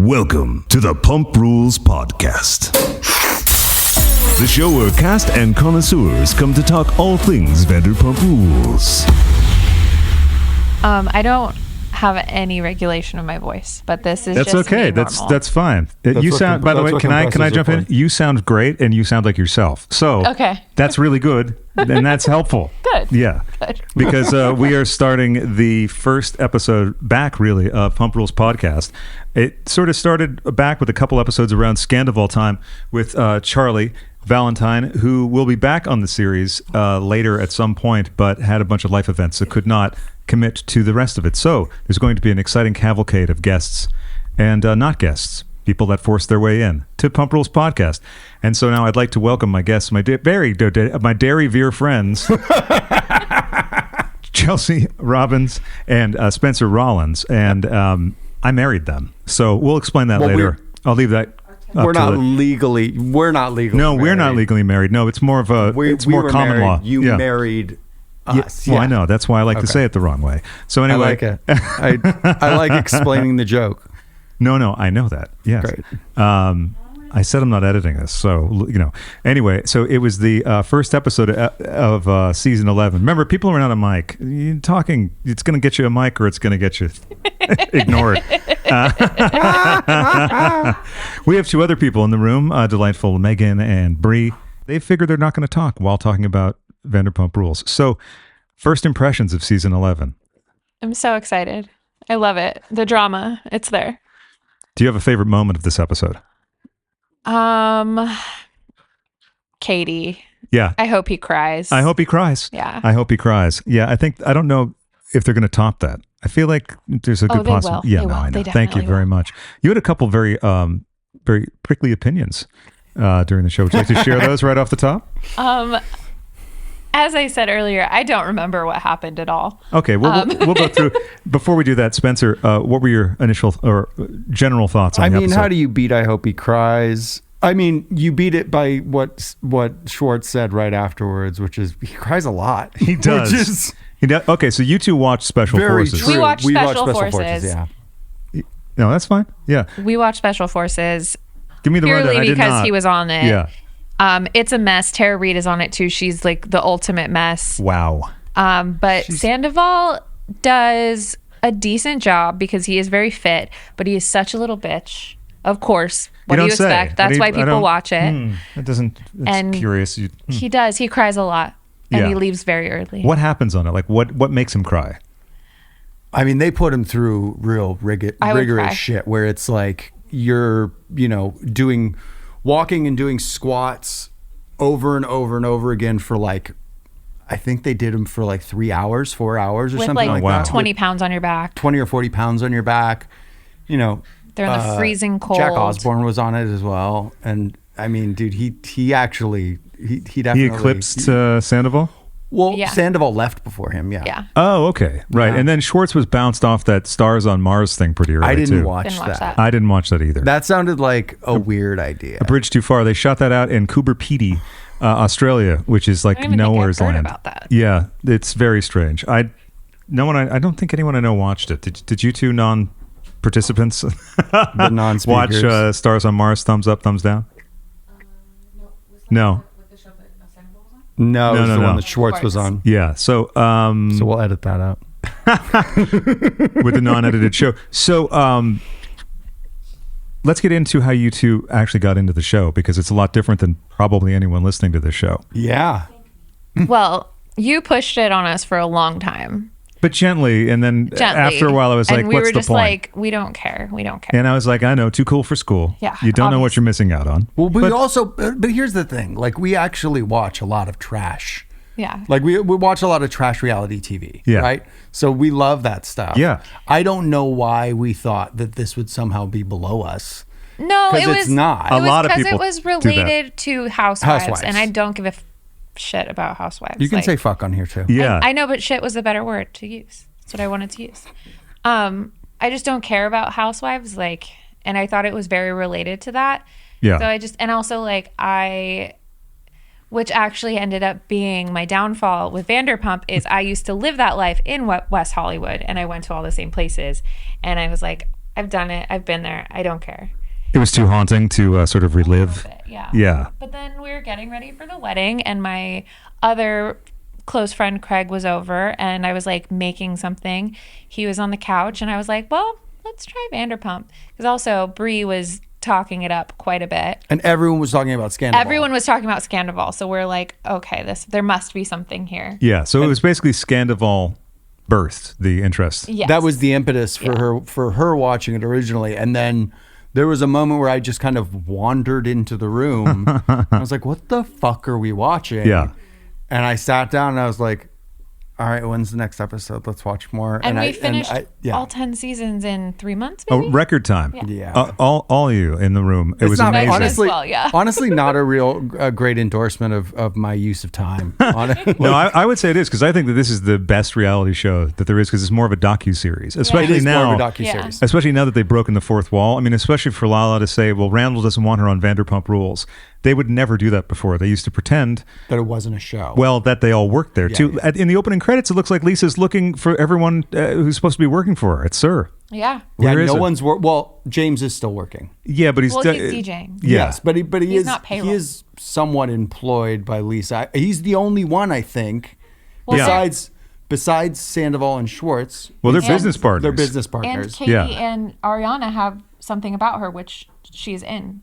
Welcome to the Pump Rules Podcast, the show where cast and connoisseurs come to talk all things Vanderpump Rules. I don't have any regulation of my voice, but this is that's just okay. me That's fine. You sound. By the way, can I jump in? You sound great, and you sound like yourself. So okay, that's really good, and that's helpful. Good. Yeah. Good. Because we are starting the first episode back, really, of Pump Rules Podcast. It sort of started back with a couple episodes around Sandoval time with Charlie Valentine, who will be back on the series later at some point, but had a bunch of life events, so could not commit to the rest of it. So there's going to be an exciting cavalcade of guests and not guests, people that forced their way in to Pump Rules Podcast. And so now I'd like to welcome my guests, my Dairy Veer friends, Chelsea Robbins and Spencer Rollins. And I married them. So we'll explain that later. I'll leave that. We're not legally. No, married. we're not legally married. No, it's more of a. It's more common law. You married us. Yeah. Well, I know. That's why I like to say it the wrong way. So anyway, I like it. I like explaining the joke. No, I know that. Yes. Great. I said I'm not editing this, so Anyway, so it was the first episode of season 11. Remember, people are not a mic. You're talking. It's going to get you a mic, or it's going to get you ignored. We have two other people in the room, delightful Megan and Bree. They figured they're not going to talk while talking about Vanderpump Rules. So, first impressions of season 11. I'm so excited. I love it. The drama, it's there. Do you have a favorite moment of this episode? Katie. Yeah. I hope he cries. I hope he cries. Yeah. I hope he cries. Yeah. I don't know if they're going to top that. I feel like there's a good possibility. Yeah, they no, will. I know. They Thank you very much. You had a couple very prickly opinions during the show. Would you like to share those right off the top? As I said earlier, I don't remember what happened at all. Okay, we'll go through. Before we do that, Spencer, what were your initial or general thoughts on the episode? How do you beat I Hope He Cries? I mean, you beat it by what Schwartz said right afterwards, which is he cries a lot. He does. Okay, so you two watched Special Forces. We watched Special Forces. Yeah. No, that's fine. Yeah. We watched Special Forces. Give me the rundown. Purely because he was on it. Yeah. It's a mess. Tara Reid is on it too. She's like the ultimate mess. Wow. But Sandoval does a decent job because he is very fit, but he is such a little bitch. Of course. What do you expect? That's why people watch it. It doesn't. It's curious. He does. He cries a lot, and he leaves very early. What happens on it? Like what makes him cry? I mean, they put him through real rigorous shit where it's like you're, walking and doing squats over and over and over again for like, I think they did them for like 3 hours, 4 hours or something like that. 20 pounds on your back. 20 or 40 pounds on your back. They're in the freezing cold. Jack Osborne was on it as well. And I mean, dude, he definitely... He eclipsed Sandoval? Well, yeah. Sandoval left before him, yeah. Oh, okay. Right. Yeah. And then Schwartz was bounced off that Stars on Mars thing pretty early, I didn't too. watch that. I didn't watch that either. That sounded like a weird idea. A bridge too far. They shot that out in Coober Pedy, Australia, which is like nowhere's land. About that. Yeah, it's very strange. I don't think anyone I know watched it. Did you two non-participants the non-speakers watch Stars on Mars? Thumbs up, thumbs down? No. No, it was the one that Schwartz was on. Yeah, so we'll edit that out with the non-edited show. So let's get into how you two actually got into the show, because it's a lot different than probably anyone listening to this show. Yeah. Well, you pushed it on us for a long time. But gently, and then after a while, I was like, "What's the point?" And we were just like, "We don't care. We don't care." And I was like, "I know, too cool for school. Yeah, you don't know what you're missing out on." Well, but here's the thing: like, we actually watch a lot of trash. Yeah. Like we watch a lot of trash reality TV. Yeah. Right. So we love that stuff. Yeah. I don't know why we thought that this would somehow be below us. No, it's not. A lot of people because it was related to housewives, and I don't give a shit about housewives. You can say fuck on here too. Yeah. I know, but shit was a better word to use. That's what I wanted to use. I just don't care about housewives, and I thought it was very related to that. Yeah. So which actually ended up being my downfall with Vanderpump, is I used to live that life in West Hollywood, and I went to all the same places, and I was like, I've done it. I've been there. I don't care. It was too haunting to sort of relive. Yeah. Yeah. But then we were getting ready for the wedding, and my other close friend Craig was over, and I was like making something. He was on the couch, and I was like, well, let's try Vanderpump. Because also Brie was talking it up quite a bit. And everyone was talking about Sandoval. Everyone was talking about Sandoval. So we're like, okay, there must be something here. Yeah. So it was basically Sandoval birthed the interest. Yes. That was the impetus for her watching it originally. And then there was a moment where I just kind of wandered into the room. I was like, what the fuck are we watching? Yeah. And I sat down and I was like, all right, when's the next episode? Let's watch more. And we finished all 10 seasons in 3 months, maybe? Oh, record time. Yeah. All you in the room. It was not, amazing. honestly, yeah. honestly, not a real great endorsement of my use of time. No, I would say it is, because I think that this is the best reality show that there is, because it's more of a docuseries, especially It is now. more of a docuseries. Especially now that they've broken the fourth wall. I mean, especially for Lala to say, well, Randall doesn't want her on Vanderpump Rules. They would never do that before. They used to pretend That it wasn't a show. well that they all worked there too. yeah. In the opening credits, it looks like Lisa's looking for everyone who's supposed to be working for her. It's Sir. Yeah. Where is no it? one's well, James is still working. Yeah, but he's Well, he's DJing. Yeah. Yes, but he He's is not payroll. he is somewhat employed by Lisa. He's the only one, I think, Well, besides Sandoval and Schwartz. Well, they're And- business partners. They're business And partners. Katie Yeah. and Ariana have something about her, which she's in.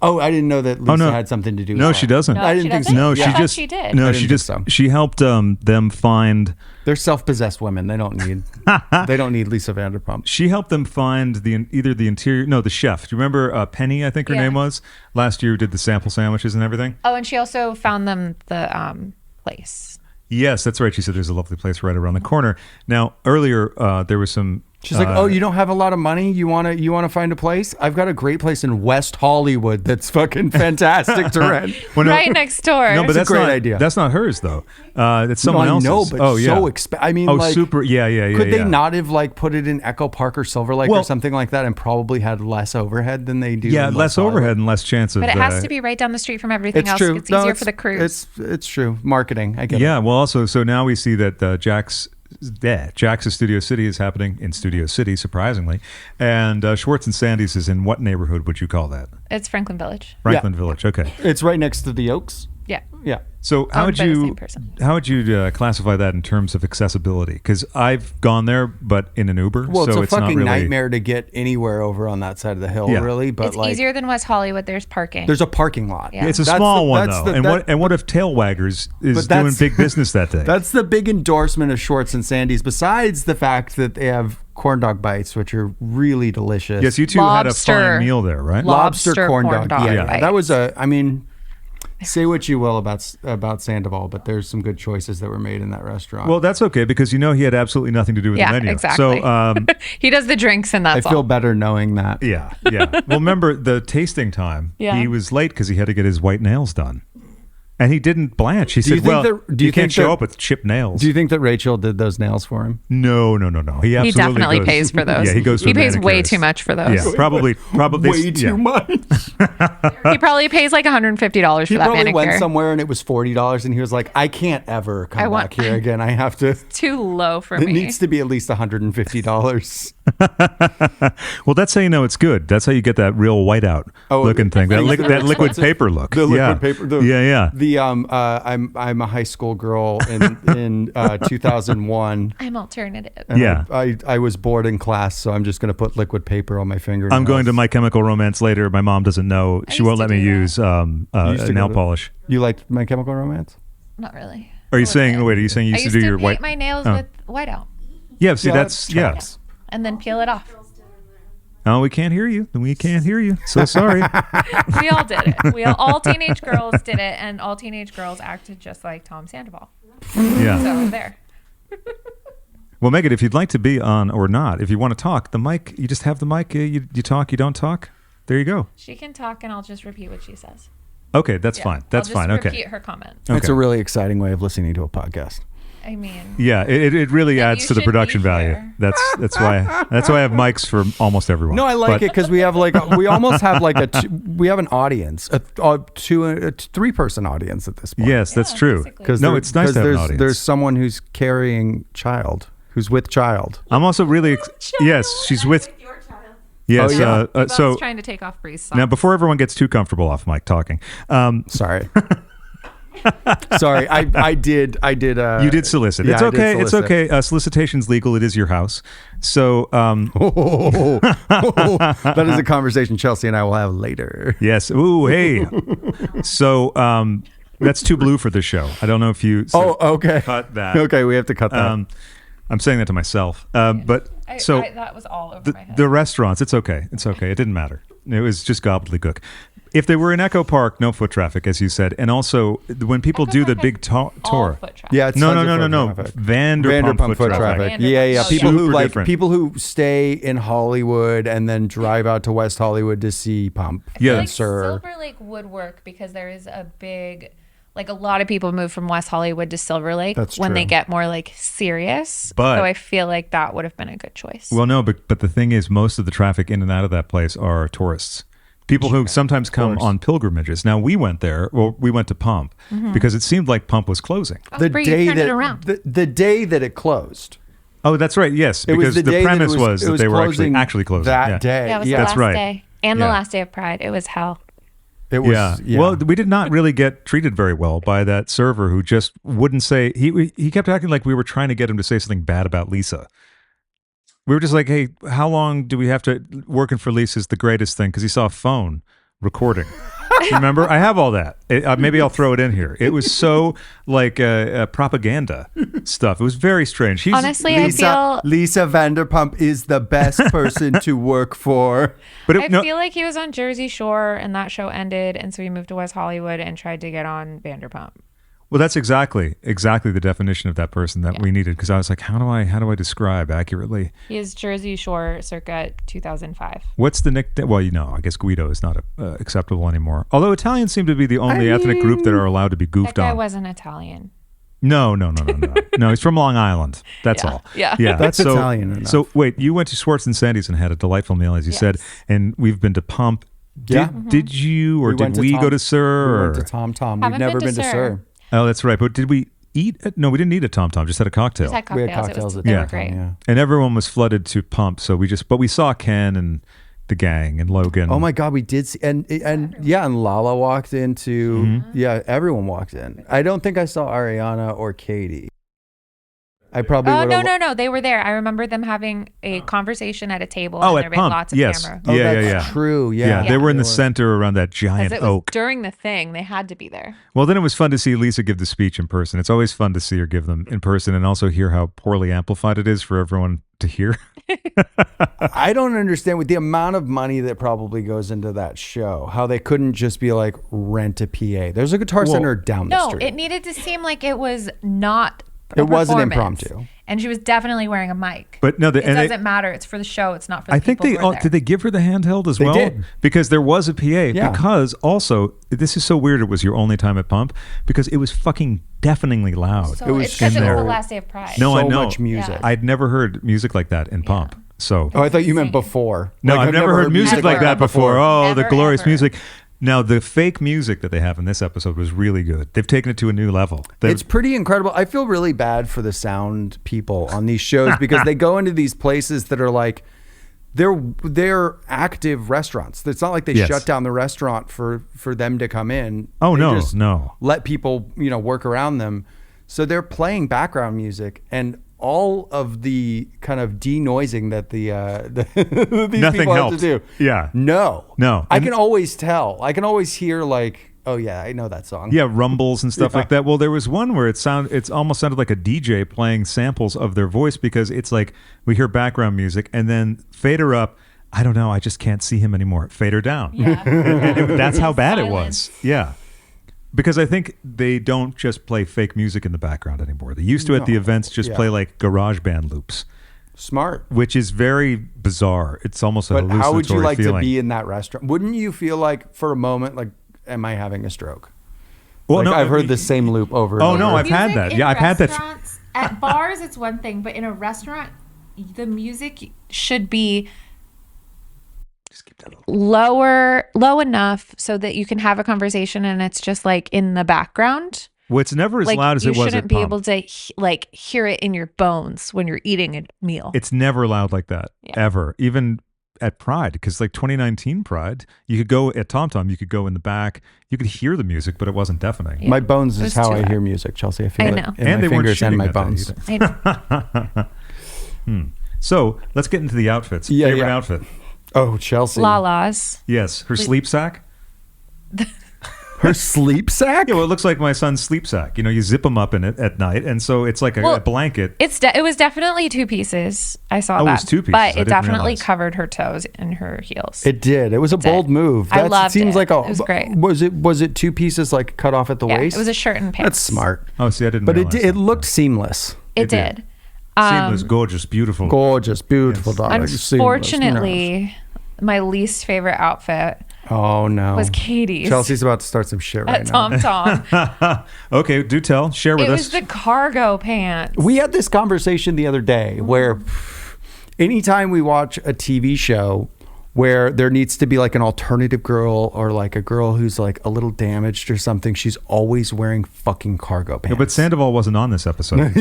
Oh, I didn't know that Lisa had something to do with No, it. she doesn't. No, I she didn't think doesn't? so. No, I she thought just she did. No, I she didn't just think so. she helped them find. They're self-possessed women. They don't need Lisa Vanderpump. She helped them find the chef. Do you remember Penny? I think her Yeah. name was last year. Who did the sample sandwiches and everything? Oh, and she also found them the place. Yes, that's right. She said there's a lovely place right around the corner. Now, earlier there was some. She's like, "Oh, you don't have a lot of money? You want to find a place? I've got a great place in West Hollywood that's fucking fantastic to rent." Well, no, Right next door. No, but It's a that's great not idea. That's not hers though. It's someone I else's. know, but oh yeah. I mean, oh like, super. Yeah. Could they yeah. not have like put it in Echo Park or Silver Lake Well- or something like that, and probably had less overhead than they do? Yeah, in less West Hollywood? overhead and less chance of. But it has to be right down the street from everything It's else. true. It's No, easier for the cruise. It's true. Marketing. I get it. Yeah. Well, also, so now we see that Jack's Studio City is happening in Studio City, surprisingly, and Schwartz'N'Sandy's is in what neighborhood would you call that? It's Franklin Village. Franklin Village. Okay. It's right next to the Oaks. Yeah. Yeah. So how Owned would by the you same person. classify that in terms of accessibility? Because I've gone there, but in an Uber, Well, so it's a not fucking really, nightmare to get anywhere over on that side of the hill, Yeah. really. But It's like, easier than West Hollywood. There's parking. there's a parking lot. Yeah. It's a That's small the- one that's though. the- And what if Tailwaggers is But doing that's- big business that day? That's the big endorsement of Schwartz'N'Sandy's. Besides the fact that they have corn dog bites, which are really delicious. Yes, you two had a fine meal there, right? Lobster corn corn dog. dog Yeah, bites. that was I mean, say what you will about Sandoval, but there's some good choices that were made in that restaurant. Well, that's okay, because you know he had absolutely nothing to do with Yeah, the menu. exactly. So He does the drinks and I that's feel all. better knowing that. yeah. Well, remember the tasting time? Yeah. He was late because he had to get his white nails done. And he didn't blanch. He Do you said, think well, that- do you you can't think show that- up with chipped nails. Do you think that Rachel did those nails for him? No. He absolutely He definitely goes- pays for those. Yeah, he goes. He for pays way manicures. too much for those. Yeah, probably. Way too much. He probably pays like $150 for He that probably manicure. went somewhere and it was $40, and he was like, "I can't ever come want- back here again. I have to." Too low for It me. needs to be at least $150. Well, that's how you know it's good. That's how you get that real whiteout looking thing. That liquid paper look. The liquid yeah. paper. Yeah. The I'm a high school girl in 2001. I'm alternative. And Yeah. I was bored in class, so I'm just going to put liquid paper on my fingernails. I'm going to My Chemical Romance later. My mom doesn't know. She used won't to let me do that. use used to nail go to- polish. You liked My Chemical Romance? Not really. Are you saying? Wait, are you saying you I used to used do to your paint white? my nails Oh. with whiteout Yeah. See, Yeah, that's that yeah. tracks. and then peel it off. Oh, we can't hear you. We can't hear you. So sorry. We all did it. All teenage girls did it, and all teenage girls acted just like Tom Sandoval. Yeah. So there. Well, Megan, if you'd like to be on or not, if you want to talk, the mic, you just have the mic. You talk, you don't talk. There you go. She can talk, and I'll just repeat what she says. Okay, that's Yeah. fine. That's I'll just fine. Okay. Repeat her comment. It's Okay. a really exciting way of listening to a podcast. I mean, Yeah, it really Then adds you to the should be production value. here. That's why I have mics for almost everyone. No, I like But- it because we have we almost have we have an audience, a 3-person audience at this point. Yes, that's Yeah, true. basically. No, it's nice to have an audience. There's someone who's carrying child, who's with child. I'm also really yes, she's with. Yes. Oh, yeah. Bob's So trying to take off Bree's now, socks. before everyone gets too comfortable off mic talking, Sorry. Sorry, I did. you did solicit. yeah, It's I did okay. It's solicit. okay. Solicitation's legal. It is your house. So, That is a conversation Chelsea and I will have later. yes. Ooh, hey. So, that's too blue for this show. I don't know if you Okay. cut that. Okay, we have to cut that. I'm saying that to myself. But so that was all over my head. the restaurants, it's okay. It's okay. It didn't matter. It was just gobbledygook. If they were in Echo Park, no foot traffic, as you said. And also, when people do the big All tour. foot traffic. Yeah, it's No. tons of foot traffic. Vanderpump foot traffic. Vanderpump. Yeah. Oh, People yeah. who Super like different. people who stay in Hollywood and then drive out to West Hollywood to see Pump. I feel Yeah. like Sir. Silver Lake would work because there is a big, like a lot of people move from West Hollywood to Silver Lake That's when they true. get more like serious. But- so I feel like that would have been a good choice. Well, no, but the thing is, most of the traffic in and out of that place are tourists. People who sometimes come on pilgrimages. Now, we went there. Well, we went to Pump because it seemed like Pump was closing. The Bree, you day turned that it around. the day that it closed. Oh, that's right. Yes, It was because the day the that premise was it that was they were closing actually closing. that yeah. day. yeah, it was the That's last right. day and Yeah. the last day of Pride. It was hell. It was. Yeah. Well, we did not really get treated very well by that server who just wouldn't say. He kept acting like we were trying to get him to say something bad about Lisa. We were just like, hey, how long do we have to working for Lisa is the greatest thing? Because he saw a phone recording. Remember? I have all that. Maybe I'll throw it in here. It was so like propaganda stuff. It was very strange. Honestly, I feel Lisa Vanderpump is the best person to work for. but I feel like he was on Jersey Shore and that show ended, and so he moved to West Hollywood and tried to get on Vanderpump. well, that's exactly the definition of that person that we needed. Because I was like, how do I describe accurately? He is Jersey Shore circa 2005. What's the nickname? Well, I guess Guido is not acceptable anymore. Although Italians seem to be the only ethnic group that are allowed to be That goofed guy on. wasn't Italian. No. No, he's from Long Island. That's Yeah, all. yeah. That's Italian enough. So wait, you went to Schwartz'N'Sandy's and had a delightful meal, as you said, and we've been to Pump. Yeah. Did you or did we go to Sir? We or? went to Tom Tom. We've Haven't never been been to to Sir. Sir. Oh, that's right. But did we eat? No, we didn't eat a Tom Tom. Just had a cocktail. Just had We cocktails. had cocktails at They Yeah. were great. Yeah. And everyone was flooded to Pump, so but we saw Ken and the gang and Logan. Oh my God, we did see, and Lala walked into, Mm-hmm. everyone walked in. I don't think I saw Ariana or Katie. I probably Oh, would've- no. They were there. I remember them having a conversation at a table Oh, and at there being Pump. lots of Yes. camera. Oh, Yeah, that's yeah. true. Yeah, Yeah. they were in the center around that giant Because it was oak. during the thing. They had to be there. Well, then it was fun to see Lisa give the speech in person. It's always fun to see her give them in person and also hear how poorly amplified it is for everyone to hear. I don't understand with the amount of money that probably goes into that show, how they couldn't just be like rent a PA. There's a guitar center down the No, street. it needed to seem like it was not a It wasn't performance. impromptu. And she was definitely wearing a mic. But no, it doesn't matter. It's for the show. It's not for the I think people they who are there. did they give her the handheld as They well? did. Because there was a PA. Yeah. Because also, this is so weird. It was your only time at Pump because it was fucking deafeningly loud. So It was it's because it was there. the last day of Pride. No, I so know. much music. Yeah. I'd never heard music like that in Pump. So Oh, I thought you meant before. no, Like, I've never heard music like that before. Oh, the Never, glorious ever. music. Now, the fake music that they have in this episode was really good. They've taken it to a new level. It's pretty incredible. I feel really bad for the sound people on these shows because they go into these places that are like they're active restaurants. It's not like they Yes. shut down the restaurant for them to come in. Oh, They no, just no. Let people, work around them. So they're playing background music and all of the kind of denoising that these Nothing people helped. have to do. Yeah. No. No. I And- can always tell. I can always hear like, oh yeah, I know that song. Yeah, rumbles and stuff Yeah. like that. Well, there was one where it's almost sounded like a DJ playing samples of their voice because it's like we hear background music and then fade her up. I don't know. I just can't see him anymore. Fade her down. Yeah. That's how bad it Silence. was. Yeah. Because I think they don't just play fake music in the background anymore. They used to at the events just Yeah. play like garage band loops, Smart. which is very bizarre. It's almost a But hallucinatory how would you like feeling. to be in that restaurant? Wouldn't you feel like for a moment, like, am I having a stroke? Well, Like, no, I've heard the same loop over and Oh, over. no, I've had Music that. in Yeah, I've had that. restaurants- At bars, it's one thing, but in a restaurant, the music should be low enough so that you can have a conversation and it's just like in the background. Well, it's never as Like loud as you it was shouldn't at be Pump. able to hear it in your bones when you're eating a meal. It's never loud like that, Yeah. ever. Even at Pride, because like 2019 Pride, you could go at Tom Tom, you could go in the back, you could hear the music, but it wasn't deafening. My bones It is was how too I hear loud. music, Chelsea. I feel I it know. in And my they weren't fingers and shooting my at that bones. either. I know. So let's get into the outfits. Yeah, Favorite yeah. outfit? Oh, Chelsea. Lala's. Yes, her sleep sack. Her sleep sack? Yeah, well, it looks like my son's sleep sack. You know, you zip them up in it at night, and so it's like a blanket. It was definitely 2 pieces. I saw Oh, it that. was 2 pieces. I But it didn't definitely realize. covered her toes and her heels. It did. It was a bold it. move. I loved seems it. like a. It was great. Was it 2 pieces like cut off at the Yeah, waist? it was a shirt and pants. That's smart. Oh, see, I didn't But realize it that. looked seamless. It It did. did. Seamless, gorgeous, beautiful. Gorgeous, beautiful Yes. dog. Unfortunately, my least favorite outfit Oh no. was Katie's Chelsea's about to start some shit right at now. Tom Tom. Okay, do tell. Share with It us. was the cargo pants. We had this conversation the other day where anytime we watch a TV show where there needs to be like an alternative girl or like a girl who's like a little damaged or something, she's always wearing fucking cargo pants. Yeah, but Sandoval wasn't on this episode.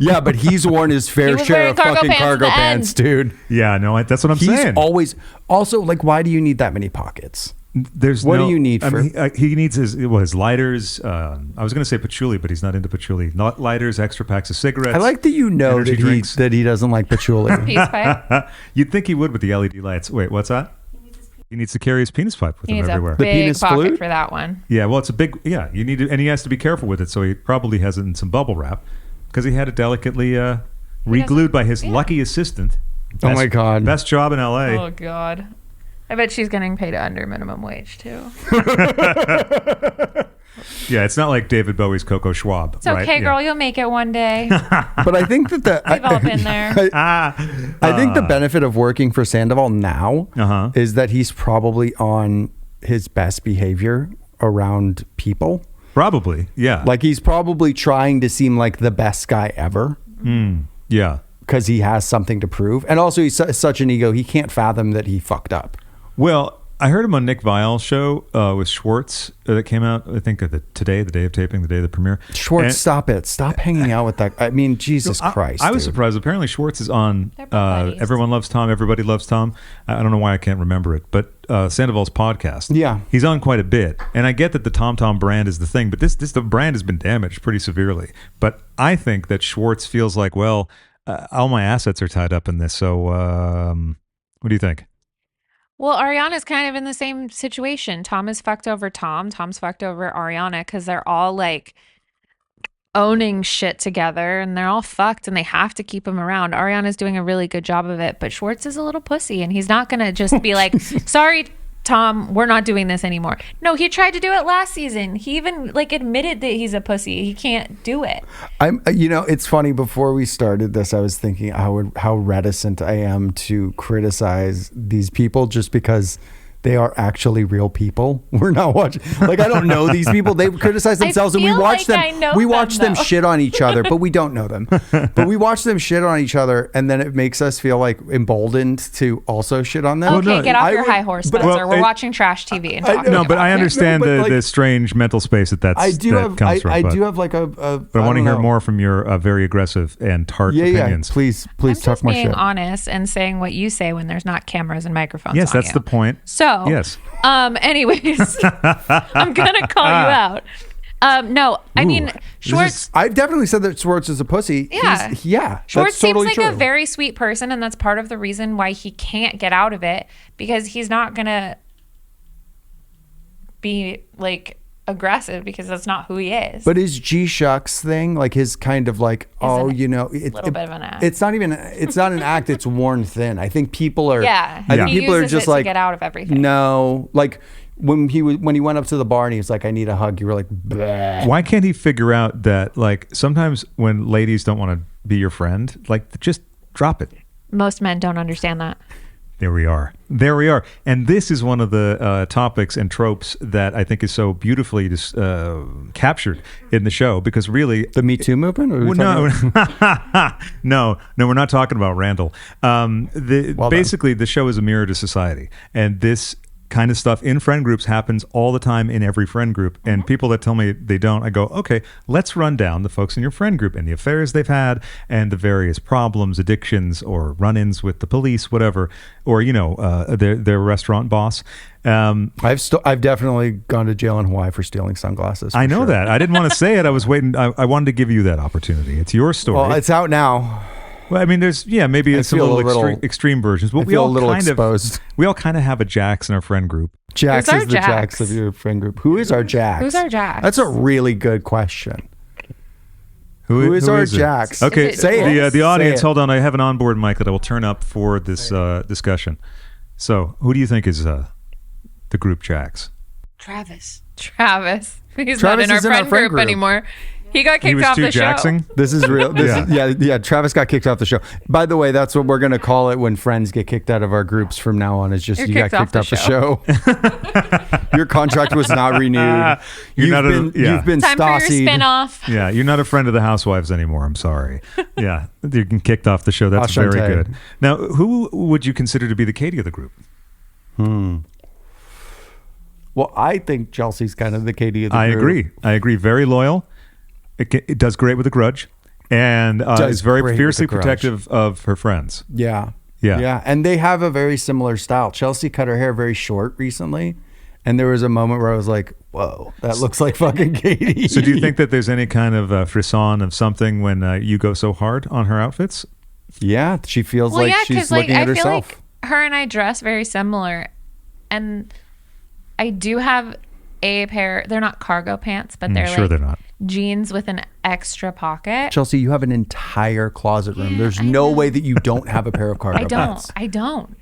Yeah, but he's worn his fair He was share wearing of cargo fucking pants at cargo the pants, end. dude. Yeah, no, that's what I'm He's saying. always also like, why do you need that many pockets? There's What no- do you need I for- mean, he needs his lighters. I was going to say patchouli, but he's not into patchouli. Not lighters, extra packs of cigarettes. I like that you know energy that drinks. he doesn't like patchouli. Peace pipe. You'd think he would with the LED lights. Wait, what's that? He needs to carry his penis pipe with He him needs a everywhere. The big penis pocket flute? for that one. Yeah, well, it's a big. Yeah, you need to, and he has to be careful with it. So he probably has it in some bubble wrap because he had it delicately re-glued by his lucky assistant. Oh my God. Best job in LA. Oh God. I bet she's getting paid under minimum wage too. Yeah, it's not like David Bowie's Coco Schwab. It's okay, girl. You'll make it one day. But I think that We've all been there. I think the benefit of working for Sandoval now Uh-huh. is that he's probably on his best behavior around people. Probably, yeah. Like he's probably trying to seem like the best guy ever Yeah. because he has something to prove. And also he's such an ego, he can't fathom that he fucked up. Well, I heard him on Nick Viall's show with Schwartz that came out, I think, today, the day of taping, the day of the premiere. Schwartz, And- stop it. Stop hanging out with that. I mean, Jesus Christ. I was dude. surprised. Apparently, Schwartz is on They're buddies. Everyone Loves Tom, Everybody Loves Tom. I don't know why I can't remember it, but Sandoval's podcast. Yeah. He's on quite a bit. And I get that the Tom Tom brand is the thing, but the brand has been damaged pretty severely. But I think that Schwartz feels like, well, all my assets are tied up in this. So what do you think? Well, Ariana's kind of in the same situation. Tom is fucked over Tom. Tom's fucked over Ariana because they're all like owning shit together and they're all fucked and they have to keep him around. Ariana's doing a really good job of it, but Schwartz is a little pussy and he's not going to just be like, sorry, Tom, we're not doing this anymore. No, he tried to do it last season. He even like admitted that he's a pussy. He can't do it. It's funny. Before we started this, I was thinking how reticent I am to criticize these people just because they are actually real people. We're not watching. Like I don't know these people. They criticize themselves, and we feel watch like I them. know We them, watch them though. shit on each other, but we don't know them. But we watch them shit on each other, and then it makes us feel like emboldened to also shit on them. Okay, no, get off I your would- high horse, but- Spencer. Well, We're watching trash TV and talking No, but about I it. understand but, like, the strange mental space that I that comes from. I but, do have like a. but I want to hear more from your very aggressive and tart Yeah, yeah. opinions. Please I'm talk just more being shit. honest and saying what you say when there's not cameras and microphones. Yes, on that's you. the point. So, Yes. Anyways, I'm gonna call you out. No, I mean Schwartz. I've definitely said that Schwartz is a pussy. Yeah. That's Schwartz totally seems like true. a very sweet person, and that's part of the reason why he can't get out of it because he's not gonna be like aggressive because that's not who he is. But his G shucks thing, like his kind of like, a little bit of an act. It's not even. It's not an act. It's worn thin. I think people are. yeah, I think he people are uses just it like to get out of everything. No, like when he went up to the bar and he was like, "I need a hug." You were like, bleh. Why can't he figure out that, like, sometimes when ladies don't want to be your friend, like, just drop it. Most men don't understand that. There we are. And this is one of the topics and tropes that I think is so beautifully captured in the show because really... The Me Too movement? Or are we talking about- No, we're not talking about Randall. Well basically, the show is a mirror to society. And this kind of stuff in friend groups happens all the time in every friend group. And people that tell me they don't, I go, okay, let's run down the folks in your friend group and the affairs they've had and the various problems, addictions, or run-ins with the police, whatever, or, their restaurant boss. I've definitely gone to jail in Hawaii for stealing sunglasses. I know that. I didn't want to say it. I was waiting. I wanted to give you that opportunity. It's your story. Well, it's out now. Well, I mean, there's maybe it's some extreme versions, but we all exposed. We all kind of have a Jax in our friend group. Jax is the Jax of your friend group. Who is our Jax? Who's our Jax? That's a really good question. Who is our Jax? Okay, say it. The audience. Hold on, I have an onboard mic that I will turn up for this discussion. So, who do you think is the group Jax? Travis. He's not in our friend group anymore. He got kicked off the Jaxing? show. This is real. Yeah. Travis got kicked off the show. By the way, that's what we're going to call it when friends get kicked out of our groups from now on. It's just you got kicked off the show. Your contract was not renewed. You've been time Stasi'd. for your spinoff. Yeah, you're not a friend of the housewives anymore. I'm sorry. Yeah, you're getting kicked off the show. That's very good. Now, who would you consider to be the Katie of the group? Well, I think Chelsea's kind of the Katie of the group. I agree. Very loyal. It does great with a grudge, and is very fiercely protective of her friends. Yeah. And they have a very similar style. Chelsea cut her hair very short recently, and there was a moment where I was like, whoa, that looks like fucking Katie. So do you think that there's any kind of frisson of something when you go so hard on her outfits? Yeah, she feels like she's looking at herself. I feel like her and I dress very similar, and I do have a pair. They're not cargo pants, but they're not jeans with an extra pocket. Chelsea, you have an entire closet room. There's no way that you don't have a pair of cargo pants. I don't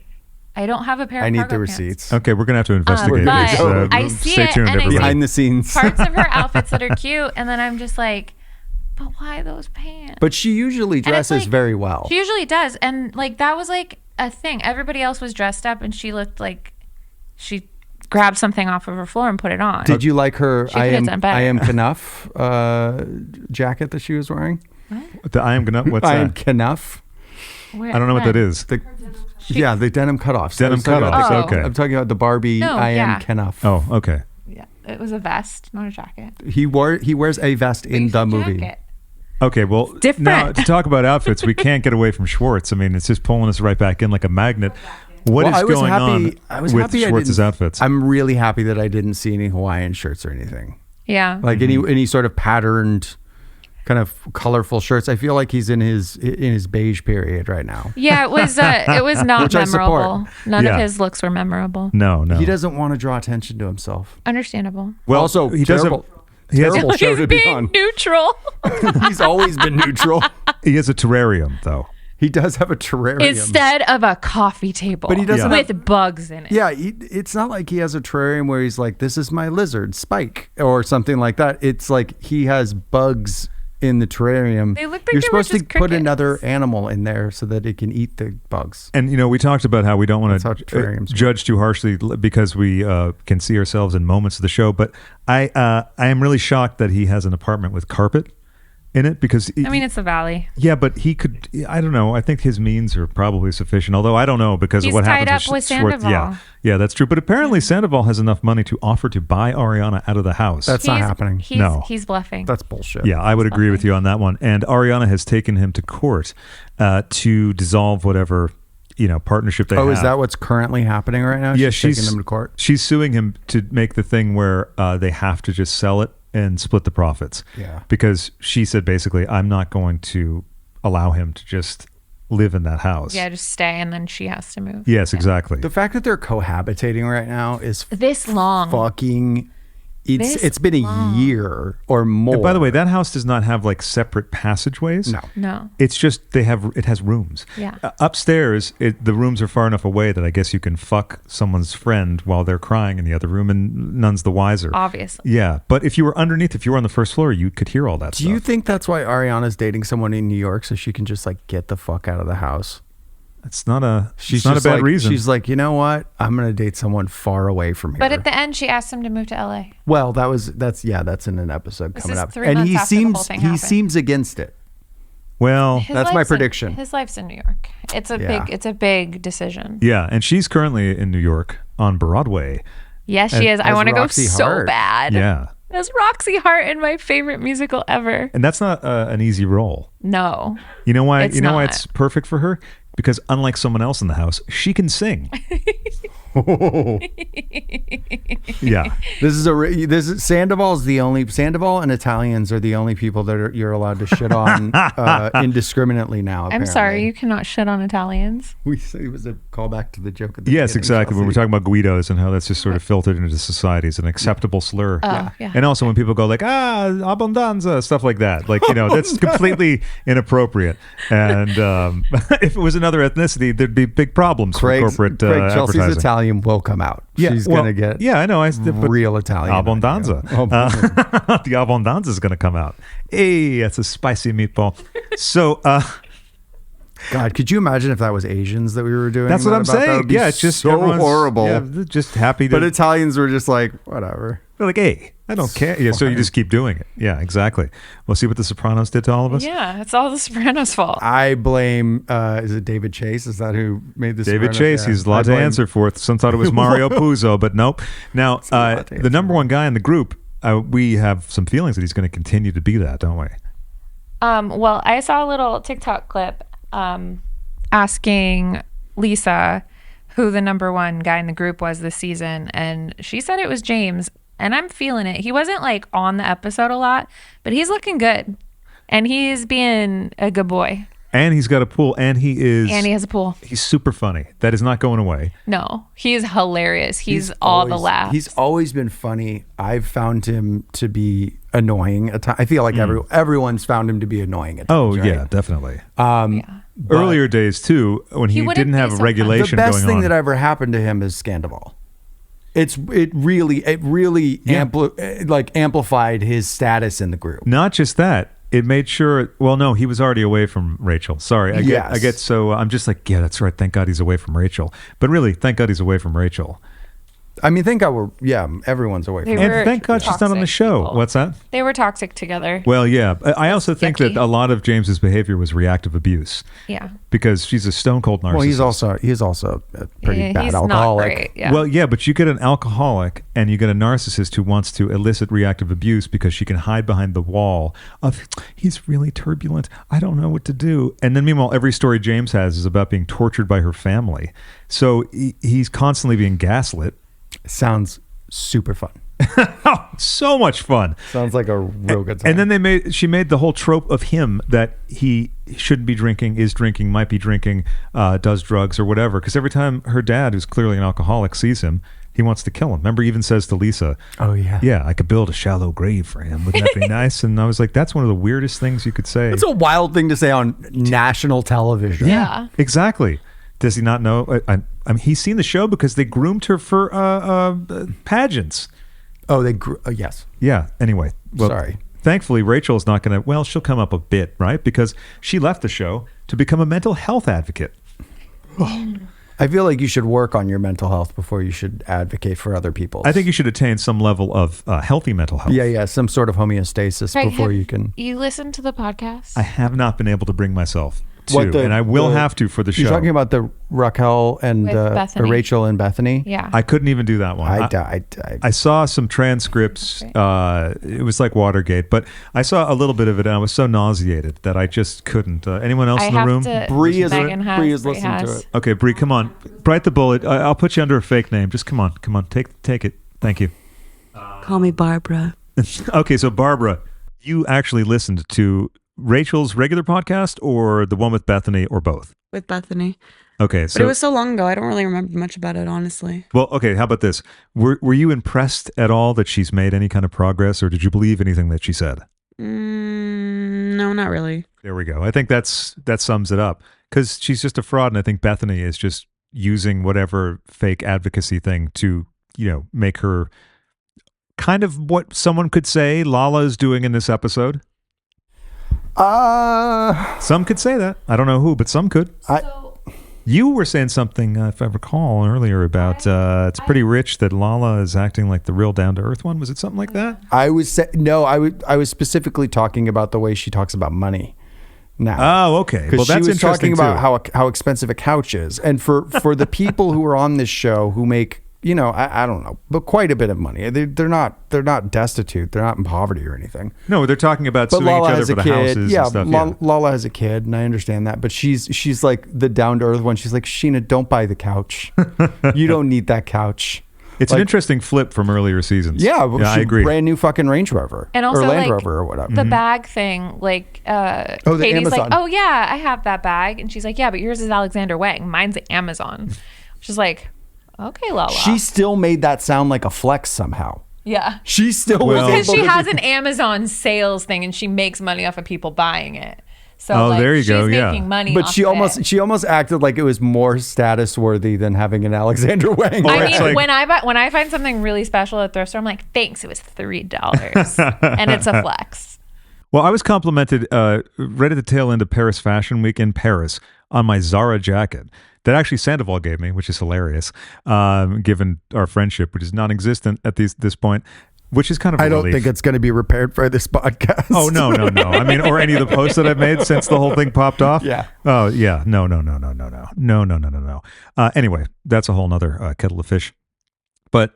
have a pair of cargo pants. I need the receipts. Okay, we're going to have to investigate this. I see stay tuned, everybody. Behind the scenes. Parts of her outfits that are cute, and then I'm just like, but why those pants? But she usually dresses very well. She usually does. And that was a thing. Everybody else was dressed up, and she looked like she grabbed something off of her floor and put it on. Did you like her I am Knuff jacket that she was wearing? What? The I am Knuff? What's that? I am Knuff. Where, I don't know what that is. The denim cutoffs. Denim cutoffs, okay. I'm talking about the Barbie am Knuff. Oh, okay. Yeah, it was a vest, not a jacket. He wears a vest in the movie. Jacket. Okay, well, now to talk about outfits, we can't get away from Schwartz. I mean, it's just pulling us right back in like a magnet. What is going on with Schwartz's outfits? I'm really happy that I didn't see any Hawaiian shirts or anything. Yeah. Like any sort of patterned, kind of colorful shirts. I feel like he's in his beige period right now. Yeah, it was not memorable. None of his looks were memorable. No. He doesn't want to draw attention to himself. Understandable. Well, also, he terrible show to be on. Neutral. He's always been neutral. He has a terrarium, though. He does have a terrarium. Instead of a coffee table. But he doesn't with bugs in it. Yeah, it's not like he has a terrarium where he's like, this is my lizard, Spike, or something like that. It's like he has bugs in the terrarium. They look like You're they were supposed to just put crickets. another animal in there so that it can eat the bugs. And, we talked about how we don't want to judge too harshly because we can see ourselves in moments of the show. But I am really shocked that he has an apartment with carpet in it because it's the Valley. Yeah, but he could. I don't know. I think his means are probably sufficient. Although I don't know because of what happens. He's tied up with Sandoval. Yeah, that's true. But apparently Sandoval has enough money to offer to buy Ariana out of the house. That's not happening. He's bluffing. That's bullshit. Yeah, I would agree with you on that one. And Ariana has taken him to court to dissolve whatever partnership they have. Oh, is that what's currently happening right now? Yeah, she's taking him to court. She's suing him to make the thing where they have to just sell it and split the profits. Yeah. Because she said basically, I'm not going to allow him to just live in that house. Yeah, just stay and then she has to move. Yes, exactly. The fact that they're cohabitating right now is this long. Fucking it's been a year or more. And by the way, that house does not have like separate passageways. No. It's just it has rooms. Yeah. Upstairs, the rooms are far enough away that I guess you can fuck someone's friend while they're crying in the other room, and none's the wiser. Obviously. Yeah, but if you were on the first floor, you could hear all that stuff. Do you think that's why Ariana's dating someone in New York so she can just like get the fuck out of the house? It's not a bad like, reason. She's like, you know what? I'm gonna date someone far away from here. But at the end, she asked him to move to LA. Well, that's in an episode coming up, and he seems against it. Well, that's my prediction. His life's in New York. It's a big decision. Yeah, and she's currently in New York. on Broadway. Yes, she is. I as want to go Roxy so Hart. bad. Yeah. As Roxy Hart in my favorite musical ever. And that's not an easy role. No. You know why? It's You know why not. it's perfect for her? Because unlike someone else in the house, she can sing. Yeah. This is Sandoval's the only Sandoval and Italians are the only people that you're allowed to shit on indiscriminately now. I'm Apparently. sorry, you cannot shit on Italians. We said it was a callback to the joke. At the Yes, beginning, exactly. When we're Chelsea. talking about Guidos and how that's just sort of filtered into society as an acceptable slur. Oh, yeah. And also when people go like, abbondanza, stuff like that. Like, that's completely inappropriate. And if it was another ethnicity, there'd be big problems for corporate Craig, Chelsea's advertising. Italian will come out. She's going to get Yeah, I know. But real Italian. Abbondanza. The abbondanza is going to come out. Hey, that's a spicy meatball. So, God, could you imagine if that was Asians that we were doing? that's what I'm that about? That saying. would be Yeah, it's just so everyone's- horrible. Yeah, they're just happy to. But Italians were just like, whatever. They're like, hey, I don't care. Yeah, so you just keep doing it. Yeah, exactly. We'll see what The Sopranos did to all of us. Yeah, it's all the Sopranos' fault. I blame, is it David Chase? Is that who made this? David Chase, he's a lot to answer for. Some thought it was Mario Puzo, but nope. Now, lot to the answer number one guy in the group, we have some feelings that he's going to continue to be that, don't we? Well, I saw a little TikTok clip asking Lisa who the number one guy in the group was this season, and she said it was James, and I'm feeling it. He wasn't like on the episode a lot, but he's looking good, and he's being a good boy, And he's got a pool, and he has a pool. He's super funny. That is not going away. No, he is hilarious. He's all the laughs. He's always been funny. I've found him to be annoying at times. I feel like everyone's found him to be annoying at Oh, times. yeah, definitely. Yeah. Earlier days, too, when he wouldn't didn't be have a so regulation The best going thing on. that ever happened to him is Sandoval. It really amplified his status in the group. Not just that, it made sure. Well, no, he was already away from Rachel. Sorry, I Yes. get so I'm just like, yeah, that's right. Thank God he's away from Rachel. But really, thank God he's away from Rachel. I mean, thank God everyone's away from They And were thank God she's not on the toxic show. people. What's that? They were toxic together. Well, yeah. I also think that yucky. a lot of James's behavior was reactive abuse Yeah. because she's a stone cold narcissist. Well, he's also a pretty Yeah, bad he's alcoholic. not great. Yeah. Well, yeah, but you get an alcoholic and you get a narcissist who wants to elicit reactive abuse because she can hide behind the wall of, he's really turbulent. I don't know what to do. And then meanwhile, every story James has is about being tortured by her family. So he's constantly being gaslit. Sounds super fun. Oh, so much fun. Sounds like a real good time. And then she made the whole trope of him that he shouldn't be drinking, is drinking, might be drinking, does drugs or whatever. Because every time her dad, who's clearly an alcoholic, sees him, he wants to kill him. Remember, he even says to Lisa, oh yeah, yeah, I could build a shallow grave for him. Wouldn't that be nice? And I was like, that's one of the weirdest things you could say. It's a wild thing to say on national television. Yeah. Exactly. Does he not know? I mean, he's seen the show because they groomed her for pageants. Oh, yes. Yeah. Anyway. Well, Sorry. Thankfully, Rachel's not going to, well, she'll come up a bit, right? Because she left the show to become a mental health advocate. I feel like you should work on your mental health before you should advocate for other people. I think you should attain some level of healthy mental health. Yeah, some sort of homeostasis Craig, before have you can. You listen to the podcast? I have not been able to bring myself to, What and I will have to for the show. You're talking about the Raquel and With Bethany. Rachel and Bethany? Yeah. I couldn't even do that one. I saw some transcripts. It was like Watergate, but I saw a little bit of it, and I was so nauseated that I just couldn't. Anyone else in the room? Bree is Megan has, Bree is Bree listening has. to it. Okay, Bree, come on. Bite the bullet. I'll put you under a fake name. Just come on. Take it. Thank you. Call me Barbara. Okay, so Barbara, you actually listened to Rachel's regular podcast or the one with Bethany or both? With Bethany. Okay, so But it was so long ago, I don't really remember much about it, honestly. well, okay, how about this? Were you impressed at all that she's made any kind of progress, or did you believe anything that she said? No, not really. There we go. I think that sums it up, because she's just a fraud, and I think Bethany is just using whatever fake advocacy thing to, make her kind of what someone could say Lala is doing in this episode. Some could say that. I don't know who, but some could. You were saying something, if I recall, earlier about it's pretty rich that Lala is acting like the real down-to-earth one. Was it something like that? I was specifically talking about the way she talks about money now. Oh, okay. Because Well, that's she was talking interesting about too. how expensive a couch is, and for the people who are on this show who make I don't know, but quite a bit of money. They're not destitute. They're not in poverty or anything. No, they're talking about But suing Lala each other has for a the kid. houses Yeah, and stuff. Lala has a kid, and I understand that. But she's like the down to earth one. She's like, Sheena, don't buy the couch. You don't need that couch. It's an interesting flip from earlier seasons. Yeah, I agree. Brand new fucking Range Rover And also, or Land like, Rover or whatever. The bag thing, like, the Katie's like, Amazon. oh yeah, I have that bag, and she's like, yeah, but yours is Alexander Wang, mine's Amazon. She's like, okay, Lala. She still made that sound like a flex somehow. Yeah, She still Well- was because able she to has do- an Amazon sales thing, and she makes money off of people buying it. So Oh, like, there you she's go, yeah. making money. But off she of almost it. acted like it was more status worthy than having an Alexander Wang. I it's mean, like- when I find something really special at thrift store, I'm like, thanks, it was $3, and it's a flex. Well, I was complimented right at the tail end of Paris Fashion Week in Paris on my Zara jacket that actually Sandoval gave me, which is hilarious, given our friendship, which is non-existent at this point, which is kind of a I don't relief. think it's going to be repaired for this podcast. Oh, no. I mean, or any of the posts that I've made since the whole thing popped off. Yeah. Oh, yeah. No. Anyway, that's a whole nother kettle of fish. But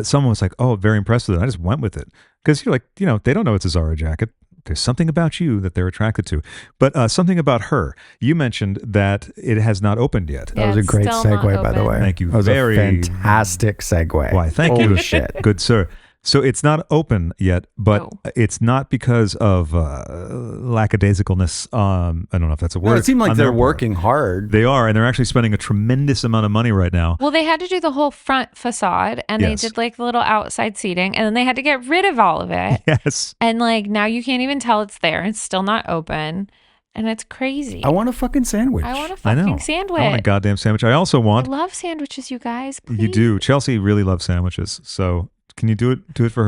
someone was like, oh, very impressed with it. I just went with it. Because you're like, they don't know it's a Zara jacket. There's something about you that they're attracted to. But something about her. You mentioned that it has not opened yet. Yeah, That was a it's great still not segue, by the open. way. Thank you That was very- a fantastic segue. Why, thank Holy you. shit. Good sir. So it's not open yet, but No. it's not because of lackadaisicalness. I don't know if that's a word. No, it seemed like on they're their part. working hard. They are, and they're actually spending a tremendous amount of money right now. Well, they had to do the whole front facade, and Yes. they did like the little outside seating, and then they had to get rid of all of it. Yes. And like now you can't even tell it's there. It's still not open, and it's crazy. I want a fucking sandwich. I want a I know. fucking sandwich. I want a goddamn sandwich. I also I want. love sandwiches, you guys. You Please. do. Chelsea really loves sandwiches. So can you do it for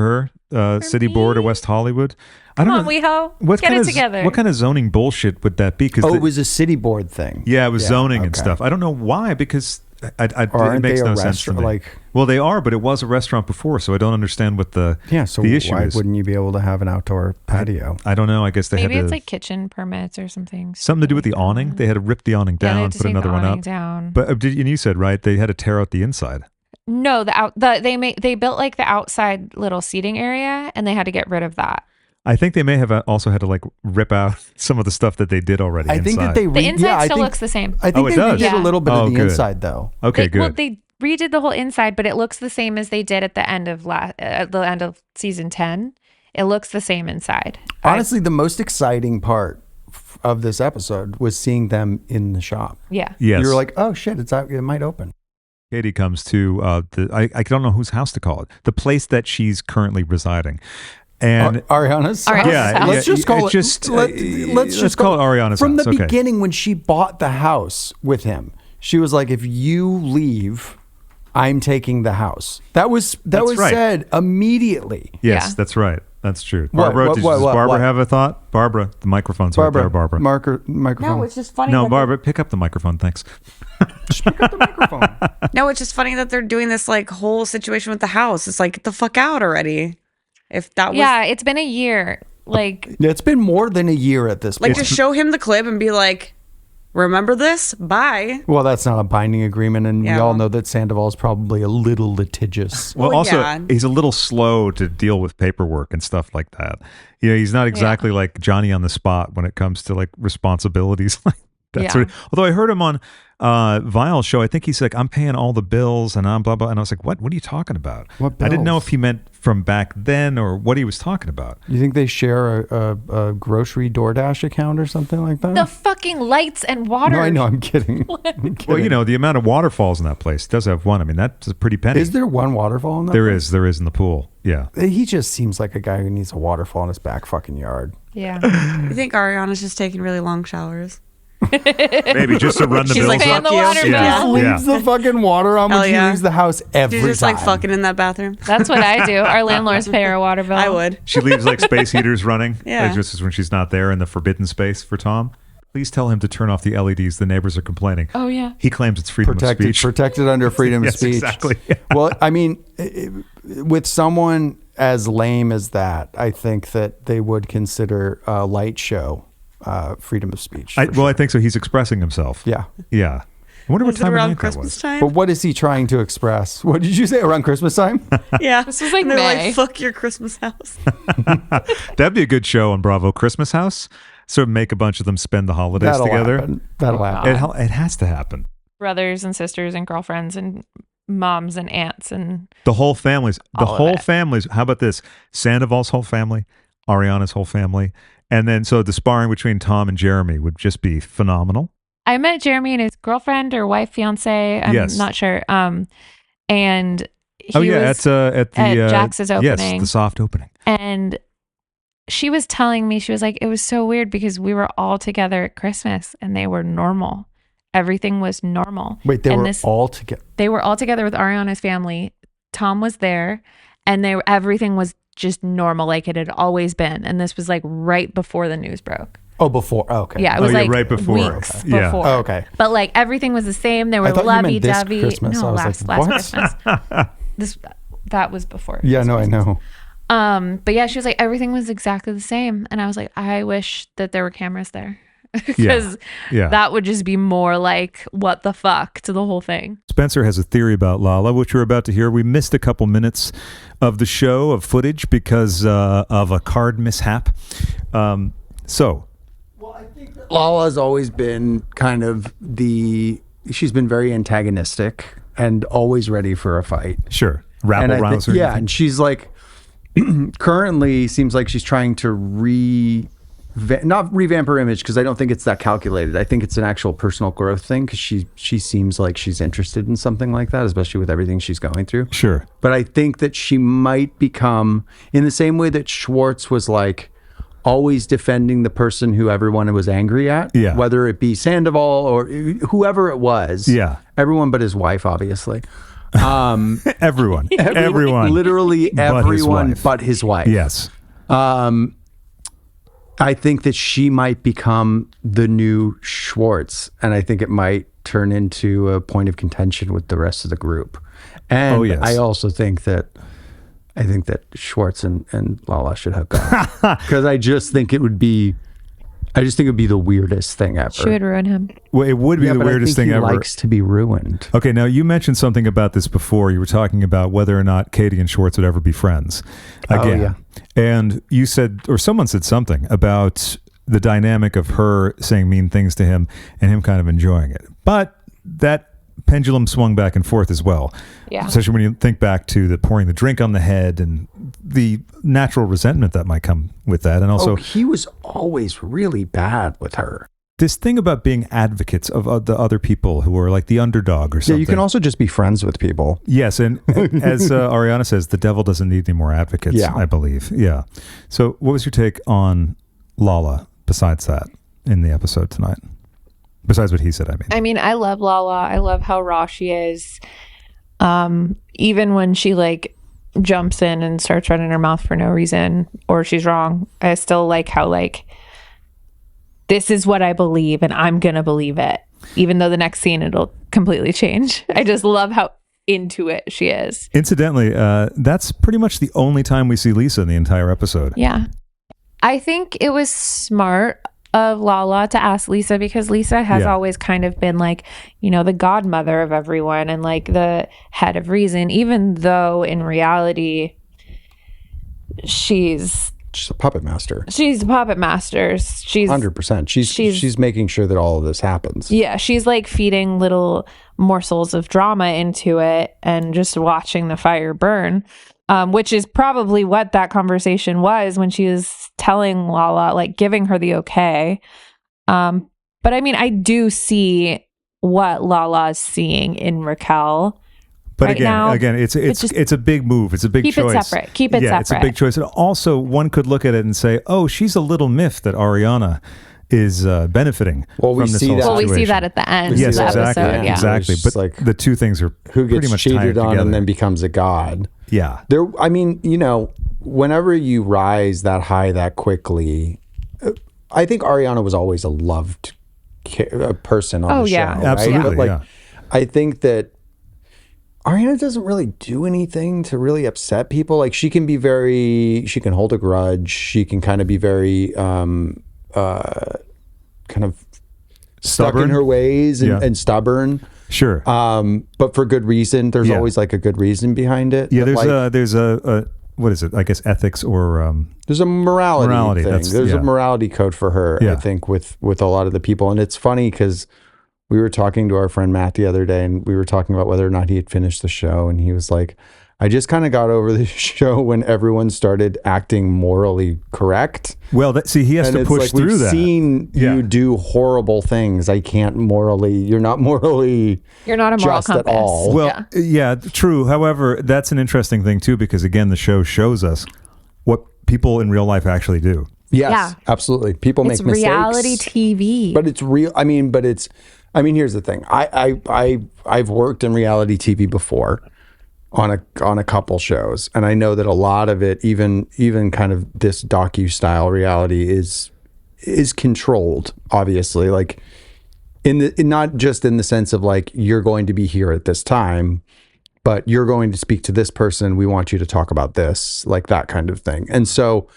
her? City Board of me? West Hollywood. I Come don't on, know. WeHo. Get it together. What kind of zoning bullshit would that be? Because Oh, it was a city board thing. yeah, it was zoning and okay. stuff. I don't know why, because Or it aren't makes they a no sense to restaurant? me. Like, Well, they are, but it was a restaurant before, so I don't understand what the so the issue why is. wouldn't you be able to have an outdoor patio? I don't know. I guess they Maybe had it's to, like kitchen permits or something. something to do with the stupid like awning. that. They had to rip the awning Yeah, they down, had to put take the another one awning up. down. But and you said right, they had to tear out the inside. No, they built like the outside little seating area, and they had to get rid of that. I think they may have also had to like rip out some of the stuff that they did already. I think that inside. they The inside I still think, looks the same. I think Oh, it they does? redid a Yeah. little bit Oh, of the good. inside though. Okay, Well, good. they redid the whole inside, but it looks the same as they did at the end of the end of season 10. It looks the same inside. Honestly, the most exciting part of this episode was seeing them in the shop. Yeah. Yes. You were like, oh shit, it might open. Katie comes to I don't know whose house to call it. The place that she's currently residing. And Ariana's house? Ariana's house. Let's just call it. just let's just call it Ariana's From house. the Okay. beginning, when she bought the house with him, she was like, "If you leave, I'm taking the house." That was right. said immediately. Yes, Yeah. that's right. That's true. What, Barbara, what, does what, what, Barbara what? have a thought? Barbara, the microphone's Barbara, right there, Barbara. microphone. No, it's just funny. No, that Barbara, pick up the microphone. Thanks. Just pick up the microphone. No, it's just funny that they're doing this like whole situation with the house. It's like, get the fuck out already. If that was Yeah, it's been a year. Like, It's been more than a year at this like point. just show him the clip and be like, remember this? Bye. Well, that's not a binding agreement, and we Yeah. all know that Sandoval is probably a little litigious. Well, Well, also, yeah. he's a little slow to deal with paperwork and stuff like that. He's not exactly like Johnny on the spot when it comes to like responsibilities like that. Yeah. Although I heard him on Vile's show, I think he's like, I'm paying all the bills and I'm blah, blah. And I was like, what are you talking about? What I didn't know bills? if he meant from back then or what he was talking about. You think they share a grocery DoorDash account or something like that? the fucking lights and water. No, I know. I'm kidding. I'm kidding. Well, the amount of waterfalls in that place does have one. I mean, that's a pretty penny. Is there one waterfall in that? There is in the pool. Yeah. He just seems like a guy who needs a waterfall in his back fucking yard. Yeah. You think Ariana's just taking really long showers? Maybe just to run the She's bills like, Fan up. the fuck water you. Yeah. bill. Leaves the fucking water on when Hell she yeah. leaves the house every She's just time. like fucking in that bathroom. That's what I do. Our landlords pay our water bill. I would. She leaves like space heaters running. Yeah. Like, just as when she's not there in the forbidden space for Tom. Please tell him to turn off the LEDs. The neighbors are complaining. Oh, yeah. He claims it's freedom of speech. Protected under freedom Yes, of speech. exactly. Well, I mean, with someone as lame as that, I think that they would consider a light show freedom of speech. for I think so. He's expressing himself. sure. Yeah. Yeah. I wonder what Was it time of around night that Christmas was. time? But what is he trying to express? What did you say, around Christmas time? Yeah. This was like and they're May. like, fuck your Christmas house. That'd be a good show on Bravo. Christmas House. Sort of make a bunch of them spend the holidays together. That'll happen. It has to happen. Brothers and sisters and girlfriends and moms and aunts and The whole families. The All of whole it. families. How about this? Sandoval's whole family, Ariana's whole family. And then so the sparring between Tom and Jeremy would just be phenomenal. I met Jeremy and his girlfriend or wife, fiance. I'm Yes. not sure. And he Oh yeah, was at the at Jax's Yes, opening. the soft opening. and she was telling me, she was like, it was so weird because we were all together at Christmas and they were normal. Everything was normal. Wait, they And were all together. They were all together with Ariana's family. Tom was there and everything was just normal like it had always been. And this was like right before the news broke. Oh, before. Oh, okay. Yeah, it was yeah, like right before. weeks Okay. Yeah. before. Oh, okay. But like everything was the same. They were I thought you meant this lovey-dovey. Christmas. No, I was last like, what? Christmas. That was before. Yeah, no, I know. But yeah, she was like, everything was exactly the same. And I was like, I wish that there were cameras there. Because Yeah. that would just be more like, what the fuck to the whole thing. Spencer has a theory about Lala, which we're about to hear. We missed a couple minutes of the show, of footage, because of a card mishap. So, Lala's always been kind of she's been very antagonistic and always ready for a fight. sure. And Rabble I think- rouser. yeah, and she's like, currently seems like she's trying to not revamp her image, because I don't think it's that calculated. I think it's an actual personal growth thing, because she seems like she's interested in something like that, especially with everything she's going through. Sure. But I think that she might become, in the same way that Schwartz was like always defending the person who everyone was angry at, Yeah. whether it be Sandoval or whoever it was. Yeah. Everyone but his wife, obviously. Everyone. Literally But his everyone wife. but his wife. Yes. I think that she might become the new Schwartz, and I think it might turn into a point of contention with the rest of the group. And Oh, yes. I also think that Schwartz and Lala should have gone, because I just think it would be the weirdest thing ever. She would ruin him. Well, it would be the but weirdest I think thing he ever. likes to be ruined. Okay, now you mentioned something about this before. You were talking about whether or not Katie and Schwartz would ever be friends again. Oh, yeah. And you said, or someone said something about the dynamic of her saying mean things to him and him kind of enjoying it. But that pendulum swung back and forth as well. Yeah. Especially when you think back to the pouring the drink on the head and the natural resentment that might come with that. And also He was always really bad with her. this thing about being advocates of the other people who are like the underdog or something. Yeah, you can also just be friends with people. Yes, and as Ariana says, the devil doesn't need any more advocates, Yeah. I believe. Yeah. So what was your take on Lala besides that in the episode tonight? Besides what he said, I mean. I mean, I love Lala. I love how raw she is. Even when she like jumps in and starts running her mouth for no reason, or she's wrong, I still like how like, this is what I believe and I'm going to believe it. Even though the next scene, it'll completely change. I just love how into it she is. Incidentally, that's pretty much the only time we see Lisa in the entire episode. Yeah. I think it was smart of Lala to ask Lisa, because Lisa has Yeah. always kind of been like, the godmother of everyone and like the head of reason, even though in reality she's a puppet master. a puppet master. She's 100%. She's making sure that all of this happens. yeah, she's like feeding little morsels of drama into it and just watching the fire burn. Which is probably what that conversation was when she was telling Lala, like giving her the okay. But I mean, I do see what Lala's seeing in Raquel. But right again, now, it's a big move. It's a big keep choice. it separate. Keep it yeah, separate. it's a big choice. And also, one could look at it and say, "Oh, she's a little miffed that Ariana is benefiting Well, we from this see whole that. Well, we see situation." that at the end Yes, of the exactly, episode. Yeah. exactly. It's But like, the two things are Who pretty gets much cheated tied on together. and then becomes a god. Yeah. I mean, whenever you rise that high that quickly, I think Ariana was always a loved person on Oh, the yeah. show. Absolutely, Right? But yeah. I think that Ariana doesn't really do anything to really upset people. Like she can can hold a grudge. She can kind of be very, kind of stuck Stubborn? in her ways and, Yeah. and stubborn. Sure. But for good reason. There's always like a good reason behind it. Yeah, But, there's a what is it? I guess ethics or there's a morality thing. There's yeah. a morality code for her, Yeah. I think, with a lot of the people. And it's funny because we were talking to our friend Matt the other day, and we were talking about whether or not he had finished the show. And he was like, I just kind of got over the show when everyone started acting morally correct. Well, he has And to it's push like, through we've that. seen you do horrible things. You're not morally You're not a moral just compass. at all. Well, yeah, true. However, that's an interesting thing too, because again, the show shows us what people in real life actually do. Yes, Yeah. absolutely. People It's make mistakes. reality TV. But it's real. I mean, here's the thing. I've worked in reality TV before on a couple shows, and I know that a lot of it, even kind of this docu-style reality is controlled, obviously, like in not just in the sense of like, you're going to be here at this time, but you're going to speak to this person. We want you to talk about this, like that kind of thing. And so,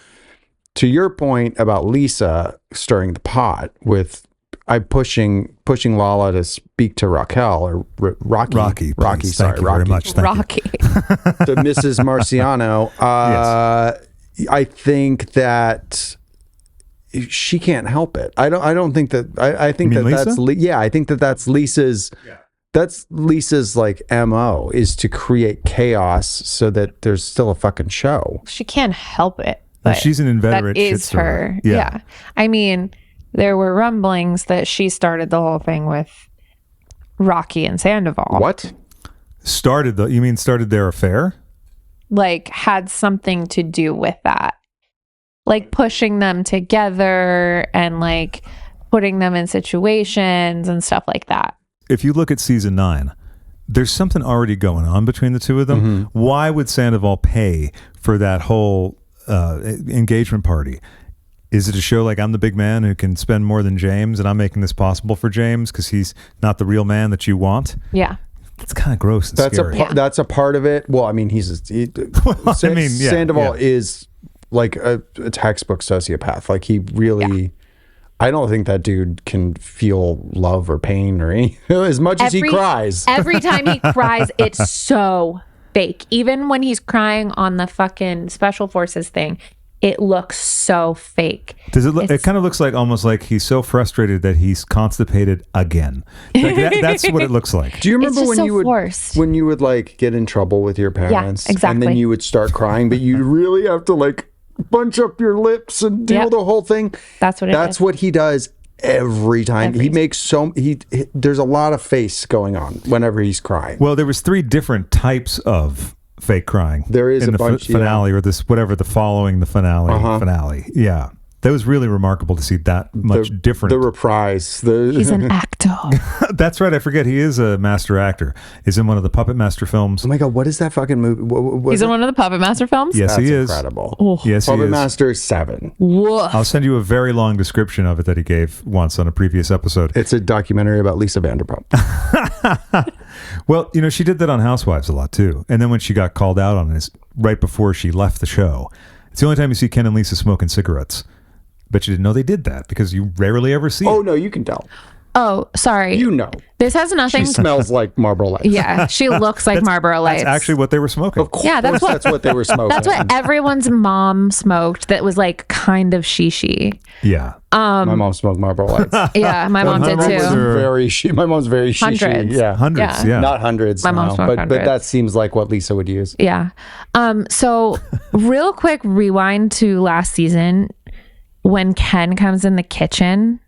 to your point about Lisa stirring the pot with, I'm pushing Lala to speak to Raquel or Rocky. Please. Sorry, Thank you Rocky. very much. Thank you. Rocky. To Mrs. Marciano. I think that she can't help it. I don't think that. I think You mean that that's Lisa? I think that that's Lisa's. That's Lisa's like MO, is to create chaos so that there's still a fucking show. She can't help it. And But she's an inveterate that is shitstormer. her. Yeah. Yeah. I mean, there were rumblings that she started the whole thing with Rocky and Sandoval. What? Started their affair? Like, had something to do with that. Like, pushing them together and like putting them in situations and stuff like that. If you look at season 9, there's something already going on between the two of them. Mm-hmm. Why would Sandoval pay for that whole engagement party? Is it to show like I'm the big man who can spend more than James, and I'm making this possible for James because he's not the real man that you want? Yeah. It's kind of gross and That's scary. that's a part of it. Well, I mean, Sandoval is like a textbook sociopath. Like, he really, I don't think that dude can feel love or pain or any, as much as he cries. Every time he cries, it's so fake. Even when he's crying on the fucking special forces thing, it looks so fake. Does it look? It kind of looks like almost like he's so frustrated that he's constipated again. Like that's what it looks like. Do you remember just when so you would forced. when you would like get in trouble with your parents, and exactly. then you would start crying, but you really have to like bunch up your lips and do Yep. the whole thing? That's what it That's is. what he does every time. Every He makes there's a lot of face going on whenever he's crying. Well, there was 3 different types of fake crying. There is in a the bunch, finale or this whatever the following the finale. Yeah, that was really remarkable to see that much different. The reprise. He's an actor. That's right. I forget he is a master actor. He's in one of the Puppet Master films. Oh my god, what is that fucking movie? What He's in one of the Puppet Master films? Yes, That's he is. incredible. Oh. Yes, he Puppet is. Master 7. Woof. I'll send you a very long description of it that he gave once on a previous episode. It's a documentary about Lisa Vanderpump. Well, she did that on Housewives a lot too. And then when she got called out on this right before she left the show, it's the only time you see Ken and Lisa smoking cigarettes. Bet you didn't know they did that because you rarely ever see Oh it. no, you can tell. Oh, sorry. You know. This has nothing. She smells like Marlboro Lights. Yeah, she looks like Marlboro Lights. That's actually what they were smoking. Of course, Yeah, that's what they were smoking. That's what everyone's mom smoked. That was like kind of shishi. Yeah. my mom smoked Marlboro Lights. Yeah, my mom did My mom was too. my mom's very shishi. Hundreds. Yeah. Hundreds, yeah. Not hundreds. My mom no, smoked but hundreds. that seems like what Lisa would use. Yeah. So real quick rewind to last season when Ken comes in the kitchen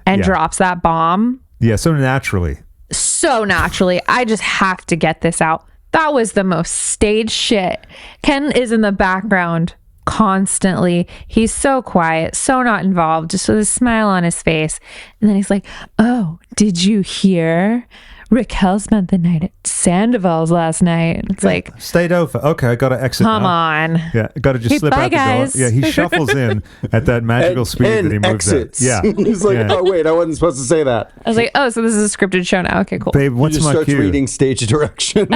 and Yeah. drops that bomb. Yeah, so naturally. So naturally, I just have to get this out. That was the most staged shit. Ken is in the background constantly. He's so quiet, so not involved, just with a smile on his face. And then he's like, "Oh, did you hear? Raquel spent the night at Sandoval's last night." It's like, Stayed over. Okay, I got to exit come now. on. Yeah, got to just Hey, slip bye, out the guys. door. Yeah, he shuffles in at that magical speed that he moves exits. at. Yeah. He's like, Yeah. oh wait, I wasn't supposed to say that. I was like, oh, so this is a scripted show now. Okay, cool. Babe, He what's just my starts cue? reading stage direction.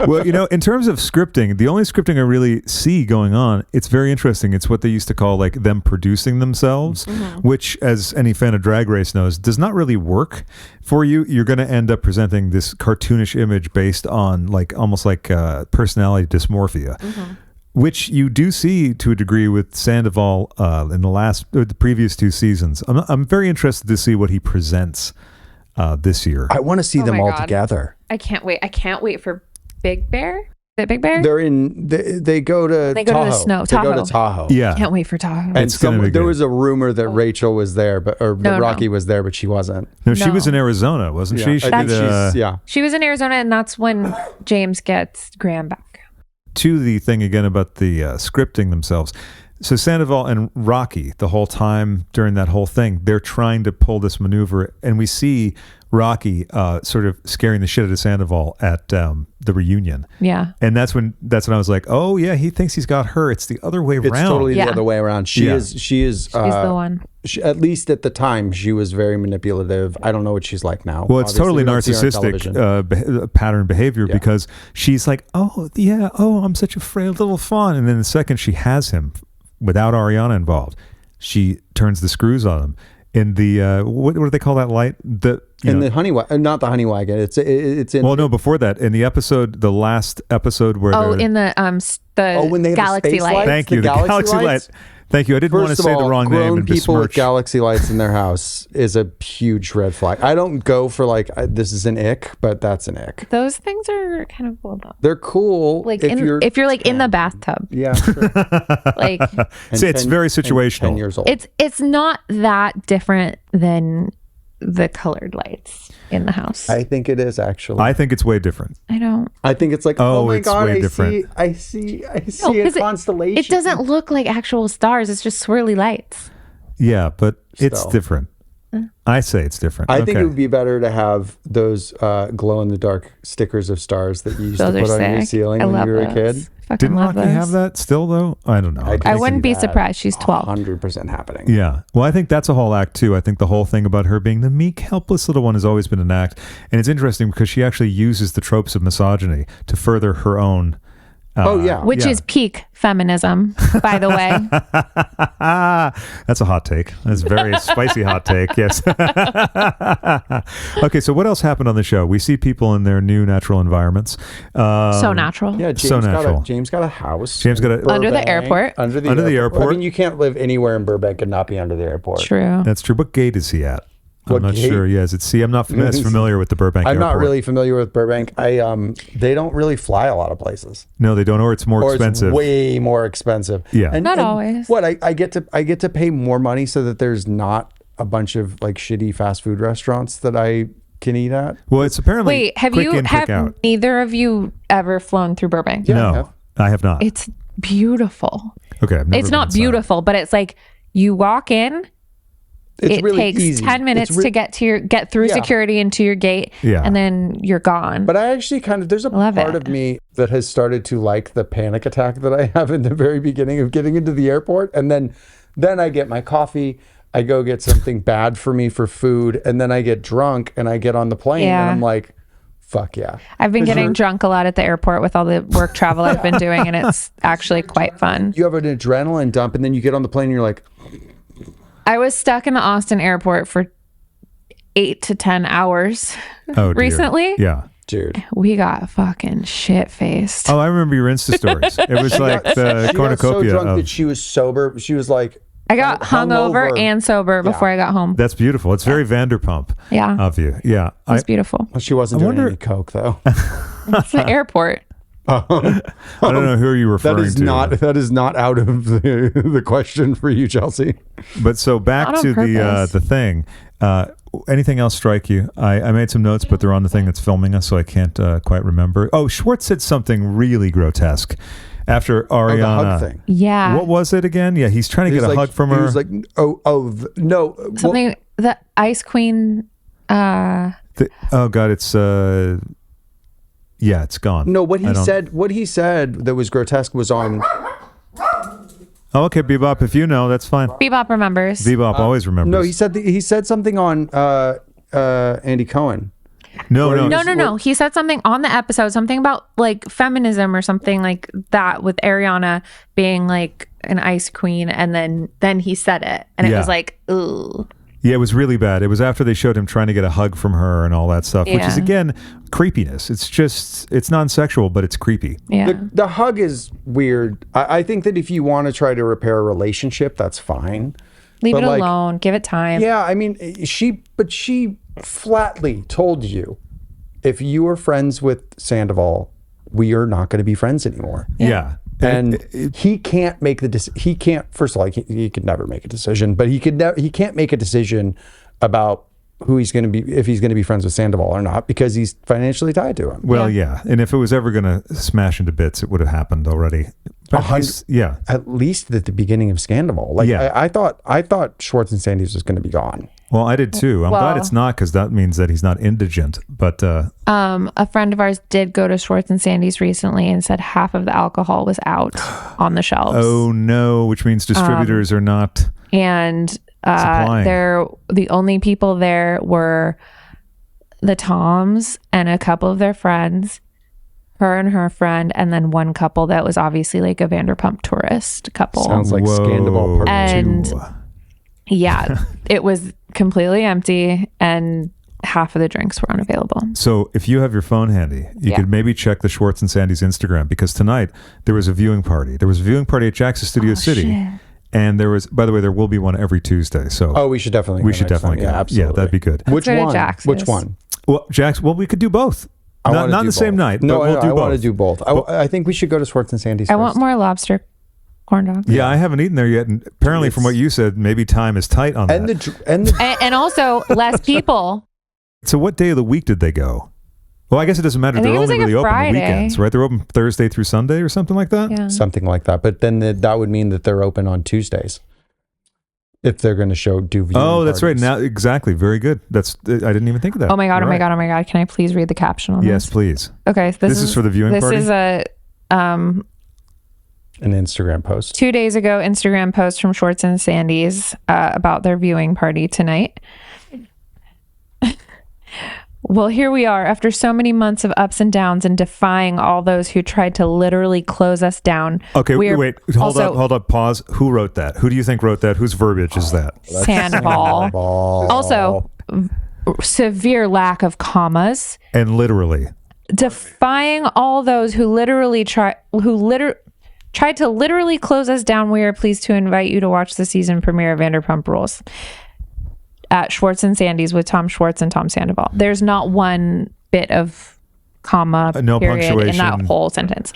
Well, in terms of scripting, the only scripting I really see going on, it's very interesting. It's what they used to call like them producing themselves, which, as any fan of Drag Race knows, does not really work for you. You're going to end up presenting this cartoonish image based on like almost like personality dysmorphia, which you do see to a degree with Sandoval in the previous 2 seasons. I'm very interested to see what he presents this year. I want to see them my all God. together. I can't wait. I can't wait for Big Bear. Is it Big Bear? They're in. They go to. They go to the snow. They go Tahoe. to Tahoe. Yeah. Can't wait for Tahoe. And It's gonna be there good. was a rumor that Rachel was there, but that No. Rocky was there, but she wasn't. No, she No. was in Arizona, wasn't she? She I think did, she's, yeah. She was in Arizona, and that's when James gets Graham back. To the thing again about the scripting themselves. So Sandoval and Rocky, the whole time during that whole thing, they're trying to pull this maneuver, and we see Rocky sort of scaring the shit out of Sandoval at the reunion. Yeah. And that's when I was like, oh yeah, he thinks he's got her. It's the other way around. It's totally Yeah. the other way around. She Yeah. is. She's the one. At least at the time, she was very manipulative. I don't know what she's like now. Well, it's Obviously, totally we don't see her on narcissistic television. pattern behavior because she's like, oh yeah, I'm such a frail little fawn, and then the second she has him, without Ariana involved, she turns the screws on him. In the what do they call that light? The honey wagon, not the honey wagon. It's in. well, no, before that, in the episode, the last episode where Oh, they're- in the when they have the galaxy space light. lights? thank you, the the galaxy galaxy light. lights? Thank you. I didn't want to First of say all, the wrong name grown and people with besmirch. galaxy lights in their house is a huge red flag. I don't go for this is an ick, but that's an ick. Those things are kind of cool though. They're cool. Like if you're like in the bathtub, yeah, sure. like See, it's very situational. 10 years old. it's not that different than the colored lights in the house. I think it is actually. I think it's way different. I don't. I think it's like, Oh, oh my it's god, way I different. see No, a 'cause constellation. It doesn't look like actual stars. It's just swirly lights. Yeah, but it's Still. different. I say it's different. I think Okay. it would be better to have those glow in the dark stickers of stars that you used Those to are put on your sick. ceiling I when love you were a those. kid. Fucking Didn't love Rocky those. have that still though? I don't know. I wouldn't be surprised. She's 12. 100% happening. Yeah. Well, I think that's a whole act too. I think the whole thing about her being the meek, helpless little one has always been an act. And it's interesting because she actually uses the tropes of misogyny to further her own. Oh yeah. Which Yeah. is peak feminism, by the way. That's a hot take. That's a very spicy hot take. Yes. Okay. So what else happened on the show? We see people in their new natural environments. So natural. Yeah, So natural. James got a house. James got a- in Under the Burbank. airport. Under the Under the airport. airport. I mean, you can't live anywhere in Burbank and not be under the airport. True. That's true. What gate is he at? What I'm not gate? sure. Yes. See, I'm not as familiar with the Burbank I'm airport. not really familiar with Burbank. They don't really fly a lot of places. No, they don't. Or it's more Or expensive. it's way more expensive. Yeah. Not always. What I get to pay more money so that there's not a bunch of like shitty fast food restaurants that I can eat at. Well, it's apparently Wait, have quick you in, quick out. neither of you ever flown through Burbank? Yeah, I No, have. I have not. It's beautiful. Okay, I've never It's been not inside. beautiful, but it's like you walk in, It's it really takes easy. 10 minutes It's re- to get through Yeah. security into your gate, Yeah. and then you're gone. But I actually there's a Love part it. of me that has started to like the panic attack that I have in the very beginning of getting into the airport. And then I get my coffee, I go get something bad for me for food, and then I get drunk and I get on the plane Yeah. and I'm like, fuck yeah. I've been 'Cause getting you're- drunk a lot at the airport with all the work travel I've been doing, and it's actually quite fun. You have an adrenaline dump and then you get on the plane and you're like, I was stuck in the Austin airport for 8 to 10 hours Oh, dear. recently. Yeah. dude. We got fucking shit faced. Oh, I remember your Insta stories. It was like the She got so cornucopia drunk of. that she was sober. She was like, I got hungover hungover. and sober before I got home. That's beautiful. It's very Vanderpump Yeah. of you. Yeah. It was beautiful. Well, she wasn't I doing wonder- any coke though. It's the airport. I don't know who are you referring That is to. that is not out of the question for you, Chelsea. But so back Not on to purpose. the thing. Anything else strike you? I made some notes, but they're on the thing that's filming us, so I can't quite remember. Oh, Schwartz said something really grotesque after Oh, the Ariana. hug thing. Yeah. What was it again? Yeah, he's trying to He get was a like- hug from He her. was like, no. well, Something, the Ice Queen. Oh God, it's yeah, it's gone. no, what I don't- he said that was grotesque was on. Oh, okay, Bebop. If you know, that's fine. Bebop remembers. Bebop always remembers. No, he said something on Andy Cohen. no. No. He said something on the episode, something about like feminism or something like that, with Ariana being like an ice queen, and then he said it, and it Yeah. was like, ooh. Yeah, it was really bad. It was after they showed him trying to get a hug from her and all that stuff, which is, Yeah. again, creepiness. It's non-sexual, but it's creepy. Yeah. The hug is weird. I think that if you want to try to repair a relationship, that's fine. Leave But, it like, alone. Give it time. Yeah, I mean, she flatly told you, if you are friends with Sandoval, we are not going to be friends anymore. Yeah. And he can't make he can't, first of all, he could never make a decision, but he can't make a decision about who he's going to be, if he's going to be friends with Sandoval or not, because he's financially tied to him. Well, yeah. And if it was ever going to smash into bits, it would have happened already. But yeah. At least at the beginning of Sandoval. Like, Yeah. I thought Schwartz'N'Sandy's was going to be gone. Well, I did too. I'm glad it's not, because that means that he's not indigent. But A friend of ours did go to Schwartz'N'Sandy's recently and said half of the alcohol was out on the shelves. oh no, which means distributors are not. And Supplying. the only people there were the Toms and a couple of their friends, her and her friend, and then one couple that was obviously like a Vanderpump tourist couple. Sounds like Whoa. Sandoval Part And 2. yeah, it was completely empty and half of the drinks were unavailable. So if you have your phone handy, you Yeah. could maybe check the Schwartz'N'Sandy's Instagram, because tonight there was a viewing party. There was a viewing party at Jack's Studio City. Shit. And there was, by the way, there will be one every Tuesday. So Oh, we should definitely go we should next time. definitely go. Yeah, absolutely. Yeah, that'd be good. Which go to one? Jax's. Which one? Well, Jack's, well, we could do both. I Not, wanna not do the same both. night, No, but we'll do I both. want to do both. I think we should go to Schwartz'N'Sandy's I first. want more lobster corn dogs. Yeah, I haven't eaten there yet. And apparently, from what you said, maybe time is tight on And that. and And also less people. So what day of the week did they go? Well, I guess it doesn't matter. I They're think it was only like a really open on Friday. weekends, right? They're open Thursday through Sunday or something like that? Yeah. something like that. But then that would mean that they're open on Tuesdays. If they're going to do viewing Oh, that's right. parties. Now, exactly. Very good. That's I didn't even think of that. Oh my god! You're Oh my right. god! Oh my god! Can I please read the caption on Yes, this? please. Okay, so This is for the viewing party? This is a An Instagram post. 2 days ago Instagram post from Schwartz'N'Sandy's about their viewing party tonight. Well, here we are after so many months of ups and downs and defying all those who tried to literally close us down. Okay, We are wait. Hold also- up. Pause. Who wrote that? Who do you think wrote that? Whose verbiage is that? Sandoval. Also, severe lack of commas. And literally. Defying all those who tried to literally close us down. We are pleased to invite you to watch the season premiere of Vanderpump Rules at Schwartz'N'Sandy's with Tom Schwartz and Tom Sandoval. There's not one bit of comma No period in that punctuation. whole sentence.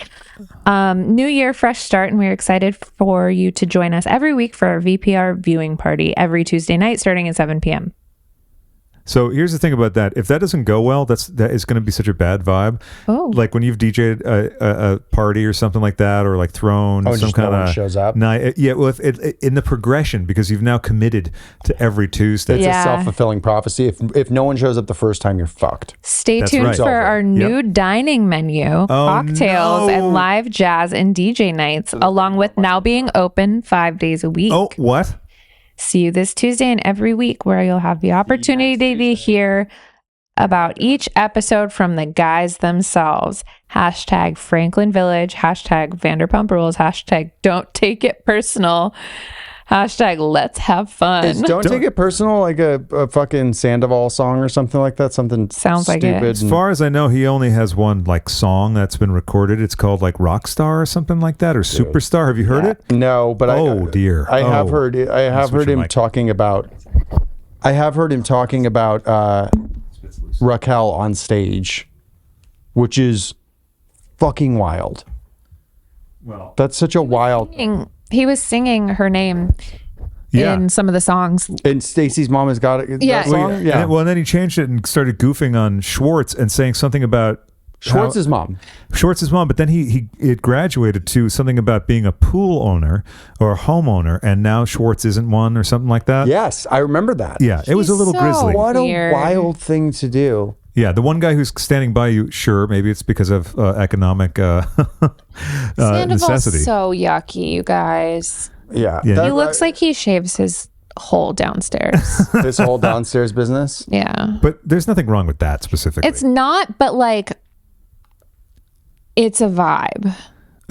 New year, fresh start, and we're excited for you to join us every week for our VPR viewing party every Tuesday night starting at 7 p.m. So here's the thing about that. If that doesn't go well, that is going to be such a bad vibe. Oh. Like when you've DJ'd a party or something like that, or like thrown Oh, some just no kind one of shows up? night. Yeah, well, in the progression, because you've now committed to every Tuesday. It's Yeah. a self-fulfilling prophecy. If no one shows up the first time, you're fucked. Stay That's tuned right. for our new dining menu, cocktails, no. and live jazz and DJ nights, along with now being open 5 days a week. Oh, what? See you this Tuesday and every week, where you'll have the opportunity to hear about each episode from the guys themselves. Hashtag Franklin Village, hashtag Vanderpump Rules, hashtag Don't Take It Personal, hashtag Let's Have Fun. Don't take it personal, like a fucking Sandoval song or something like that. Something Sounds like it. stupid. As far as I know, he only has one like song that's been recorded. It's called like Rockstar or something like that, or Superstar. Have you heard it? No, but Oh, dear. I have Oh. heard. I have Switch heard your him mic. talking about. I have heard him talking about Raquel on stage, which is fucking wild. Well, That's such a wild. He was singing her name yeah. in some of the songs. And Stacy's mom has got it. Yeah. That song? Yeah. And then he changed it and started goofing on Schwartz and saying something about Schwartz's mom. Schwartz's mom, but then he graduated to something about being a pool owner or a homeowner, and now Schwartz isn't one or something like that. Yes, I remember that. Yeah, it was a little so grisly. What Weird. a wild thing to do. Yeah, the one guy who's standing by you, sure, maybe it's because of economic Sandoval's necessity. so yucky, you guys. Yeah. Yeah. He looks like he shaves his hole downstairs. this whole downstairs business. Yeah. But there's nothing wrong with that specifically. It's not, but like, it's a vibe.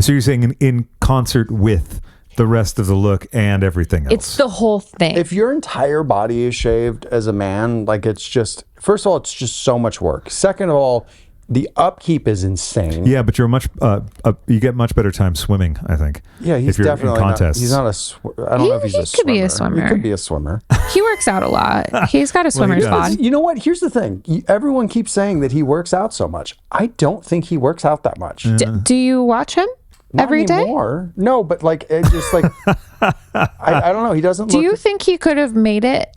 So you're saying in concert with the rest of the look and everything else. It's the whole thing. If your entire body is shaved as a man, like it's just, first of all, it's just so much work. Second of all, the upkeep is insane. Yeah, but you're you get much better time swimming, I think. Yeah, he's if you're definitely in contests. he's not I don't know if he's a he could be a swimmer. swimmer. He could be a swimmer. He works out a lot. He's got a swimmer's does. bod. You know what? Here's the thing. Everyone keeps saying that he works out so much. I don't think he works out that much. Do you watch him Not every day? anymore. No, but like it just like I don't know. He doesn't. Do look you think he could have made it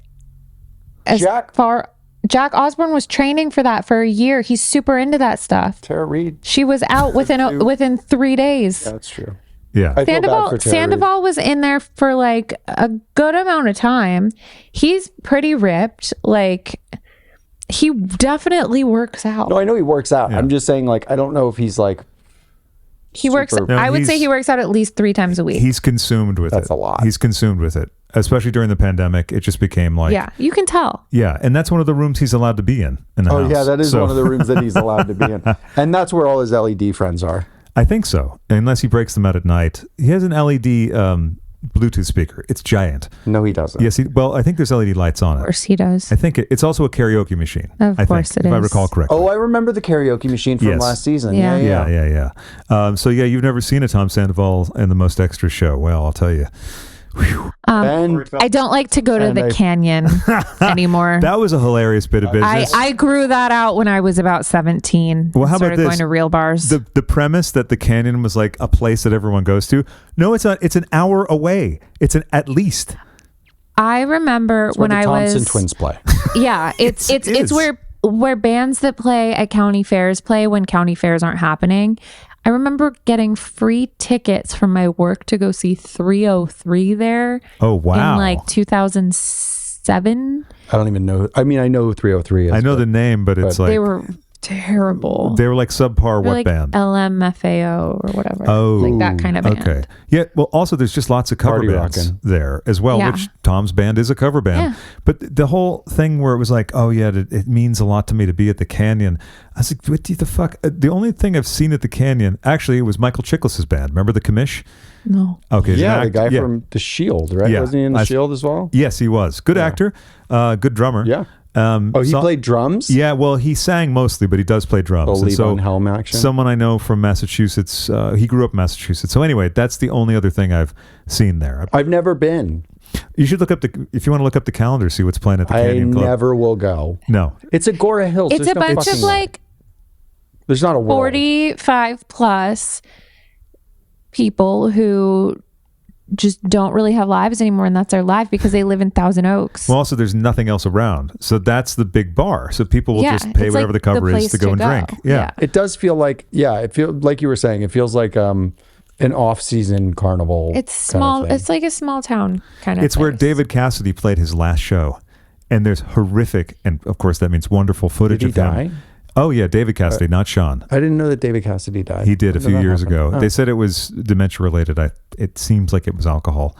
as Jack- far? Jack Osborne was training for that for a year. He's super into that stuff. Tara Reid? She was out within 3 days. That's true. Yeah. I feel bad for Tara Reid. Sandoval was in there for like a good amount of time. He's pretty ripped. Like he definitely works out. No, I know he works out. I'm just saying, like, I don't know if he's like. He works. super- No, I would say he works out at least 3 times a week. He's consumed with it. That's a lot. He's consumed with it. Especially during the pandemic, it just became like Yeah, you can tell. Yeah, and that's one of the rooms he's allowed to be in the Oh house. yeah, that is So- one of the rooms that he's allowed to be in, and that's where all his LED friends are. I think so, unless he breaks them out at night. He has an LED Bluetooth speaker. It's giant. No, he doesn't. Yes, well, I think there's LED lights on Of it. course he does. I think it's also a karaoke machine. Of I course think, it if I is. recall correctly. Oh, I remember the karaoke machine from Yes. last season. Yeah. Yeah. So yeah, you've never seen a Tom Sandoval in the Most Extra show. Well, I'll tell you. And I don't like to go to And the I- canyon anymore. That was a hilarious bit of business. I grew that out when I was about 17. Well, how Started about this? going to real bars. The premise that the canyon was like a place that everyone goes to. No, it's not. It's an hour away. It's at least. I remember where when the I Thompson was twins play. Yeah, it's It is. where bands that play at county fairs play when county fairs aren't happening. I remember getting free tickets from my work to go see 303 there Oh wow! in like 2007. I don't even know. I mean, I know who 303 is. I know but the name, but it's like They were terrible. they were like subpar. They're What like band? LMFAO or whatever. Oh, like that kind of band. Okay. Yeah. Well, also there's just lots of cover Party bands rockin'. there as well, Yeah. which Tom's band is a cover band. Yeah. But the whole thing where it was like, oh yeah, it means a lot to me to be at the Canyon. I was like, what the fuck? The only thing I've seen at the Canyon, actually, it was Michael Chiklis' band. Remember the Commish? No. Okay. he's Yeah, an the guy yeah. from The Shield, right? Yeah. Wasn't he in The Shield as well? Yes, he was. Good actor, good drummer. Yeah. Oh, he so- played drums? Yeah, well, he sang mostly, but he does play drums. Oh, And Leave on Helm action? Someone I know from Massachusetts, he grew up in Massachusetts. So anyway, that's the only other thing I've seen there. I've never been. You should look up if you want to look up the calendar, see what's playing at the I Canyon Club. never will go. No. It's Agora Hills. It's There's a no bunch of fucking- like There's not a world. 45 plus people who just don't really have lives anymore, and that's their life because they live in Thousand Oaks. Well, also, there's nothing else around. So that's the big bar. So people will Yeah, just pay it's whatever like the cover the is place to go to and go. drink. Yeah. It does feel like, it feels like you were saying, it feels like an off-season carnival. It's kind of small. thing. It's like a small town kind of. It's where place. David Cassidy played his last show. And there's horrific, and of course, that means wonderful footage Did he of die? him. Oh, yeah, David Cassidy, not Sean. I didn't know that David Cassidy died. He did a When few that years happen? ago. Oh. They said it was dementia related. It seems like it was alcohol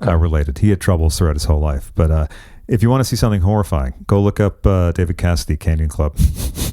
related. He had troubles throughout his whole life. But if you want to see something horrifying, go look up David Cassidy, Canyon Club.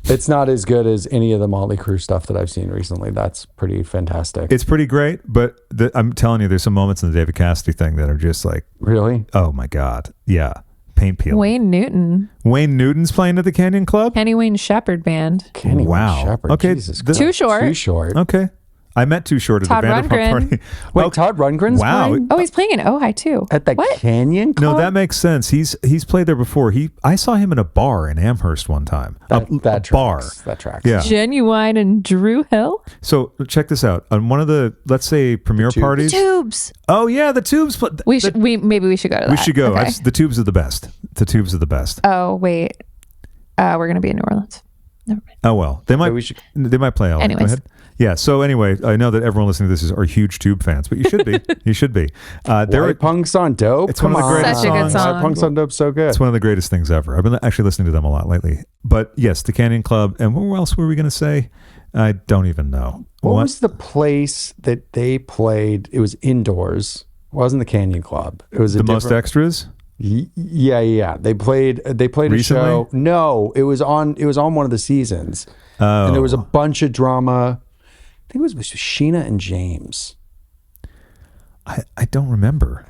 It's not as good as any of the Motley Crue stuff that I've seen recently. That's pretty fantastic. It's pretty great, but I'm telling you, there's some moments in the David Cassidy thing that are just like, Really? oh my God. Yeah. Paint peeling. Wayne Newton, Wayne Newton's playing at the Canyon Club? Kenny Wayne Shepherd Band. Kenny Wayne Wow. Shepherd. Okay, Jesus the- Christ. Too short. Too short. Okay. I met Too Short at Todd the Vanderpump Rundgren. party. Wait, Okay. Todd Rundgren's Wow. playing? Oh, he's playing in Ojai too. At the What? Canyon Club? No, that makes sense. He's played there before. I saw him in a bar in Amherst one time. That a bar. tracks. That tracks. Yeah. Genuine and Drew Hill. So check this out. On one of the, let's say, premiere Tubes. parties. Tubes. Oh yeah, the Tubes. We should. Maybe we should go to that. We should go. Okay. The Tubes are the best. The Tubes are the best. Oh wait, we're gonna be in New Orleans. Never mind. Oh well, they might. we should- They might play. Go Anyways. ahead. Yeah. So anyway, I know that everyone listening to this are huge Tube fans, but you should be. You should be. There White Punks on Dope. It's one of the Come on. greatest Such a good songs. song. White Punks on Dope, so good. It's one of the greatest things ever. I've been actually listening to them a lot lately. But yes, the Canyon Club. And what else were we going to say? I don't even know. What was the place that they played? It was indoors. It wasn't the Canyon Club. It was the most extras? Yeah. They played a Recently? show. No, it was on one of the seasons. Oh. And there was a bunch of drama. I think it was Sheena and James. I don't remember.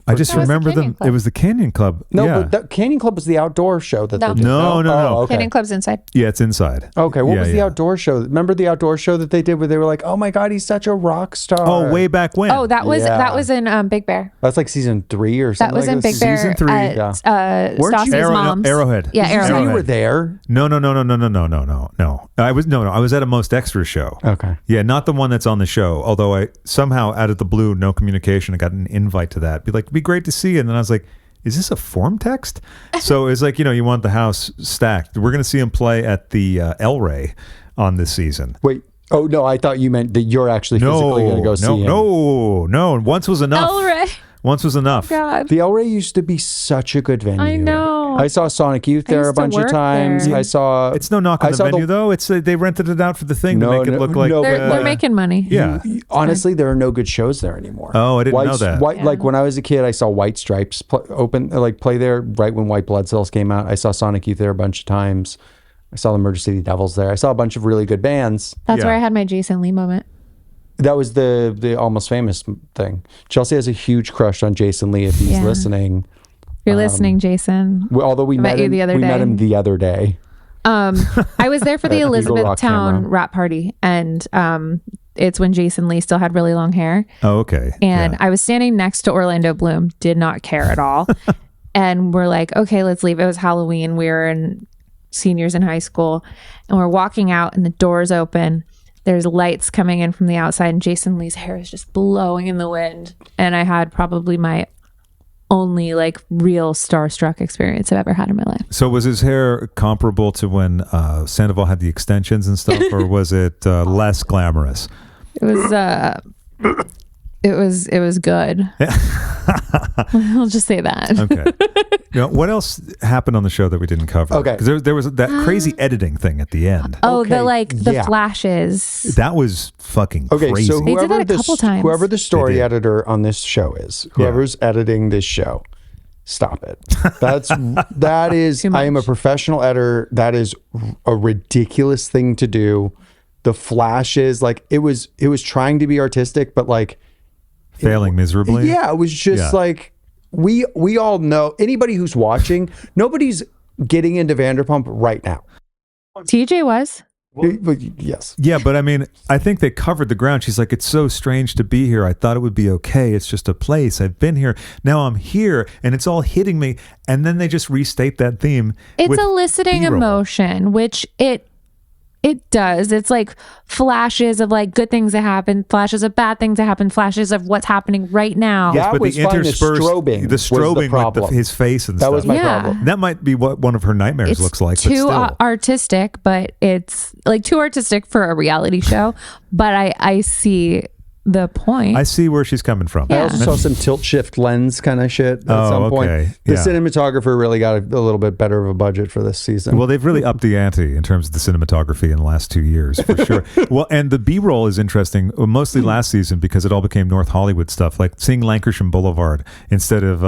I just That was the remember Canyon them. Club. It was the Canyon Club. No, yeah. but that Canyon Club was the outdoor show that No. they did. No. Oh, okay. Canyon Club's inside. Yeah, it's inside. Okay, what Yeah, was the yeah. outdoor show? Remember the outdoor show that they did where they were like, "Oh my God, he's such a rock star." Oh, way back when. Oh, that was in Big Bear. That's like season 3 or That something. was like in this. Big Bear. Season 3, at, Weren't you- Stassi's mom's. Arrowhead. Yeah, Did you say Arrowhead. you were there? No. I was at a Most Extra show. Okay. Yeah, not the one that's on the show. Although I somehow out of the blue, no communication, I got an invite to that. Be like, be great to see you. And then I was like, is this a form text? So it's like, you want the house stacked. We're going to see him play at the El Rey on this season. Wait. Oh no, I thought you meant that you're actually physically going to go see him. No. Once was enough. El Rey. Once was enough. God. The El Rey used to be such a good venue. I know. I saw Sonic Youth I there a used to bunch of work times. there. I saw. It's no knock on the venue though. It's they rented it out for the thing to make it look like They're making money. Yeah. Honestly, there are no good shows there anymore. Oh, I didn't know that. Like when I was a kid, I saw White Stripes play there right when White Blood Cells came out. I saw Sonic Youth there a bunch of times. I saw the Murder City Devils there. I saw a bunch of really good bands. That's Yeah. where I had my Jason Lee moment. That was the Almost Famous thing. Chelsea has a huge crush on Jason Lee if he's Yeah. listening. You're listening, Jason. Although we met you him the other we met day. him the other day. I was there for the At Eagle Rock Elizabethtown Camera. rap party, and it's when Jason Lee still had really long hair. Oh, okay. And Yeah. I was standing next to Orlando Bloom, did not care at all. And we're like, okay, let's leave. It was Halloween. We were seniors in high school, and we're walking out, and the doors open. There's lights coming in from the outside, and Jason Lee's hair is just blowing in the wind. And I had probably my only like real starstruck experience I've ever had in my life. So was his hair comparable to when Sandoval had the extensions and stuff, or was it less glamorous? It was good. I'll just say that. Okay. What else happened on the show that we didn't cover? Okay. Because there was that crazy editing thing at the end. Oh, Okay, the yeah. flashes. That was fucking Okay, crazy. so They did whoever that a couple times. whoever the story They did. editor on this show is, whoever's editing this show, stop it. That is. Too much. I am a professional editor. That is a ridiculous thing to do. The flashes, like it was trying to be artistic, but like Failing miserably. yeah, it was just Yeah. like we all know. Anybody who's watching, nobody's getting into Vanderpump right now. TJ was. Yes. Yeah, but I mean, I think they covered the ground. She's like, it's so strange to be here. I thought it would be okay. It's just a place. I've been here. Now I'm here, and it's all hitting me. And then they just restate that theme. It's with eliciting B-roll. emotion, which it does. It's like flashes of like good things that happen, flashes of bad things that happen, flashes of what's happening right now. Yeah. That But was the fine. The interspersed, strobing was the with problem. his face and That stuff. was my Yeah. problem. That might be what one of her nightmares It's looks like. too but still. artistic, but it's like too artistic for a reality show. But I see the point. I see where she's coming from. I also saw some tilt shift lens kind of shit at Oh, some point. okay. The Yeah. cinematographer really got a little bit better of a budget for this season. Well, they've really upped the ante in terms of the cinematography in the last 2 years, for sure. Well, and the B-roll is interesting, mostly last season because it all became North Hollywood stuff, like seeing Lancashire Boulevard instead of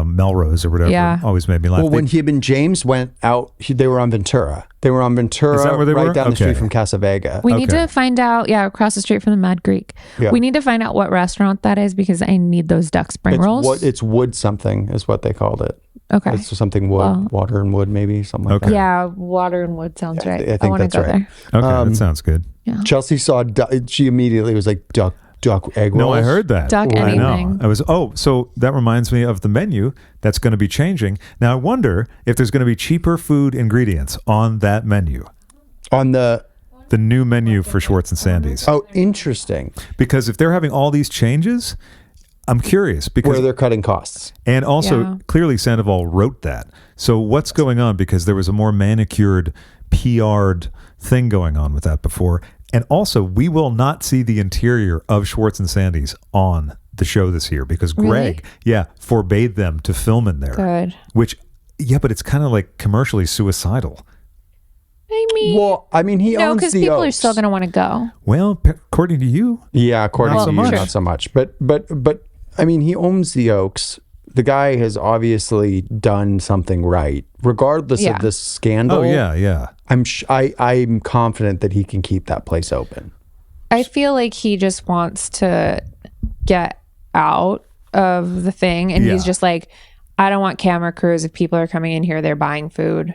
Melrose or whatever. Yeah. Always made me laugh. Well, when Hib and James went out, they were on Ventura. They were on Ventura, Is that where they right were? down the street Okay. from Casa Vega. we need Okay. to find out, across the street from the Mad Greek. Yeah. We need to find out what restaurant that is because I need those duck spring rolls. It's wood something is what they called it. Okay. It's something wood, Well. water and wood, maybe something like Okay. Yeah, water and wood sounds Yeah, right. I think I want to that's go right. there. Okay, that sounds good. that. Chelsea saw, she immediately was like, duck egg rolls. No, I heard that. Duck I know. anything. So that reminds me of the menu that's going to be changing. Now, I wonder if there's going to be cheaper food ingredients on that menu, On the, new menu for Schwartz'N'Sandy's. oh, interesting. Because if they're having all these changes, I'm curious because Where they're cutting costs. and also Yeah. clearly Sandoval wrote that. So what's going on? Because there was a more manicured, PR'd thing going on with that before. And also, we will not see the interior of Schwartz'N'Sandy's on the show this year because Greg, forbade them to film in there. Good. Which, but it's kind of like commercially suicidal. I mean, Well, I mean, he no, owns because the people are Oaks. still going to want to go. Well, according to you, Yeah, according Not to so you, much. not so much. But I mean, he owns the Oaks. The guy has obviously done something right, regardless Yeah. of the scandal. oh yeah. I'm confident that he can keep that place open. I feel like he just wants to get out of the thing, and he's Yeah. just like, I don't want camera crews. If people are coming in here, they're buying food.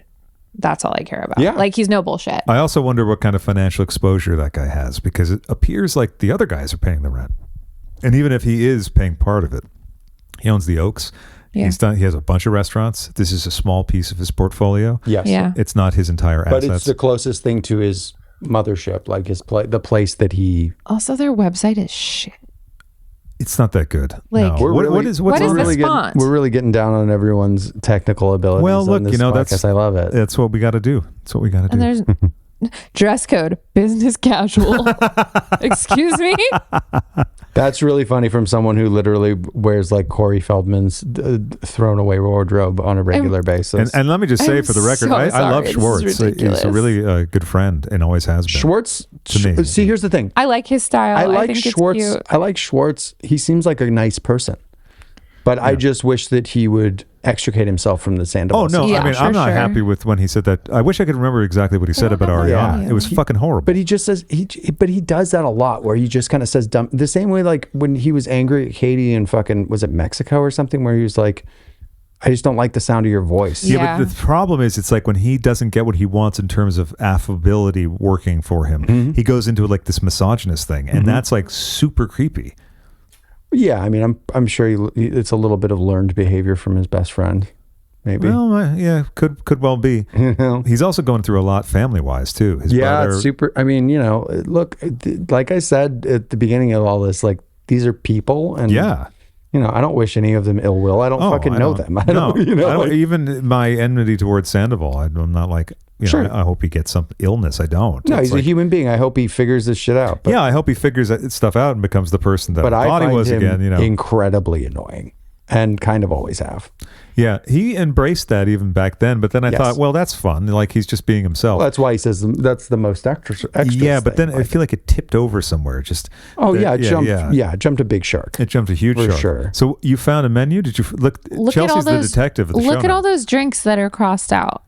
That's all I care about. Yeah. Like, he's no bullshit. I also wonder what kind of financial exposure that guy has, because it appears like the other guys are paying the rent. And even if he is paying part of it, he owns the Oaks. Yeah. He has a bunch of restaurants. This is a small piece of his portfolio. Yes. Yeah. It's not his entire But assets. it's the closest thing to his mothership, like the place that he. Also, their website is shit. It's not that good. Like- no. We're What really- is what is what's the font? We're really getting down on everyone's technical abilities. Well, look, on this you know, podcast. I love it. That's what we got to do. That's what we got to And do. there's dress code, business casual. Excuse me? That's really funny from someone who literally wears like Corey Feldman's thrown away wardrobe on a regular basis. And let me just say, I'm for the record, so I love sorry. This is Schwartz. He's ridiculous. a really good friend and always has been. Schwartz, To me. see, here's the thing. I like his style. I like think Schwartz. It's cute. I like Schwartz. He seems like a nice person, but I just wish that he would extricate himself from the Sandoval. Oh no! Yeah, I mean, for I'm not sure. happy with when he said that. I wish I could remember exactly what he said about Ariana. Yeah. It was fucking horrible. But he just says but he does that a lot, where he just kind of says dumb. The same way, like when he was angry at Katie in fucking, was it Mexico or something, where he was like, "I just don't like the sound of your voice." Yeah, Yeah. but the problem is, it's like when he doesn't get what he wants in terms of affability working for him, he goes into like this misogynist thing, and that's like super creepy. Yeah, I mean, I'm sure it's a little bit of learned behavior from his best friend, maybe. Well, yeah, could well be. You know? He's also going through a lot family wise too. His Yeah, brother, it's super. I mean, you know, look, like I said at the beginning of all this, like these are people, and yeah. you know, I don't wish any of them ill will. I don't fucking know them. I don't, you know, I don't, like- even my enmity towards Sandoval. I'm not like, you know, Sure. I hope he gets some illness. I don't. no, It's he's like, a human being. I hope he figures this shit out. But, yeah, I hope he figures that stuff out and becomes the person that but I I thought he find was him again. You know, incredibly annoying, and kind of always have. yeah, he embraced that even back then. But then I Yes. thought, well, that's fun. Like he's just being himself. Well, that's why he says that's the most extra. Yeah, but then I feel like it tipped over somewhere. Just oh yeah, that- it jumped a big shark. It jumped a huge For shark. sure. So you found a menu? Did you look? Look Chelsea's at all those, the detective of the show. Look at now. all those drinks that are crossed out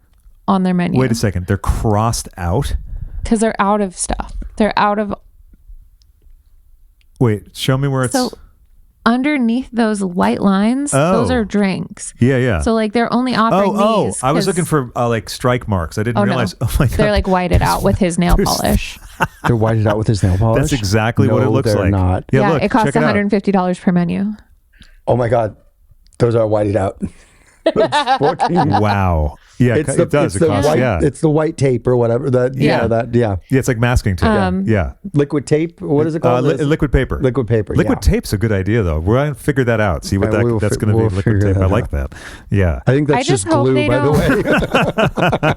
on their menu. Wait a second, they're crossed out. Because they're out of stuff. They're out of. Wait, show me where it's. So underneath those white lines, those Oh. are drinks. Yeah. So like they're only offering Oh! these. I was 'cause- looking for like strike marks. I didn't Oh realize. no, Oh my god! they're like whited out with his nail polish. They're whited out with his nail polish. That's exactly what No, it looks they're like. Not. Yeah, Yeah, look, it costs check it out. $150 per menu. Oh my god, those are whited out. That's fucking- Wow. Yeah, It's it does. It's It the costs. white. Yeah. It's the white tape or whatever. That Yeah. yeah. Yeah, it's like masking tape. yeah. Liquid tape. What is it called? Liquid paper. Liquid paper. Liquid yeah. tape's a good idea, though. We're going to figure that out. See what Okay, we'll that's fi- going to we'll be. Liquid figure tape. I that like that. Yeah. I think that's I just just hope glue, they by the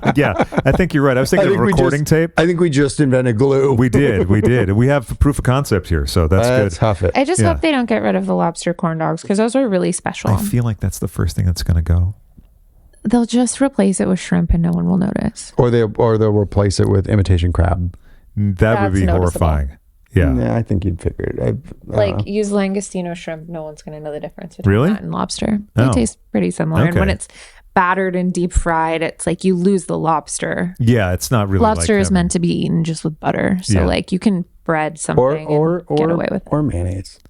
way. Yeah. I think you're right. I was thinking of recording tape. I think we just invented glue. We did. We have proof of concept here, so that's Let's good. huff it. I just Yeah. hope they don't get rid of the lobster corn dogs because those are really special. I feel like that's the first thing that's going to go. They'll just replace it with shrimp and no one will notice. Or they'll replace it with imitation crab. That would That's be noticeable. horrifying. Yeah. Yeah, I think you'd figure it. Like use Langostino shrimp, no one's going to know the difference between Really? that and lobster. Oh. They taste pretty similar. And Okay. when it's battered and deep fried, it's like you lose the lobster. Yeah, it's not really Lobster like is having- meant to be eaten just with butter. So Yeah. like you can bread something or and get away with it. or mayonnaise.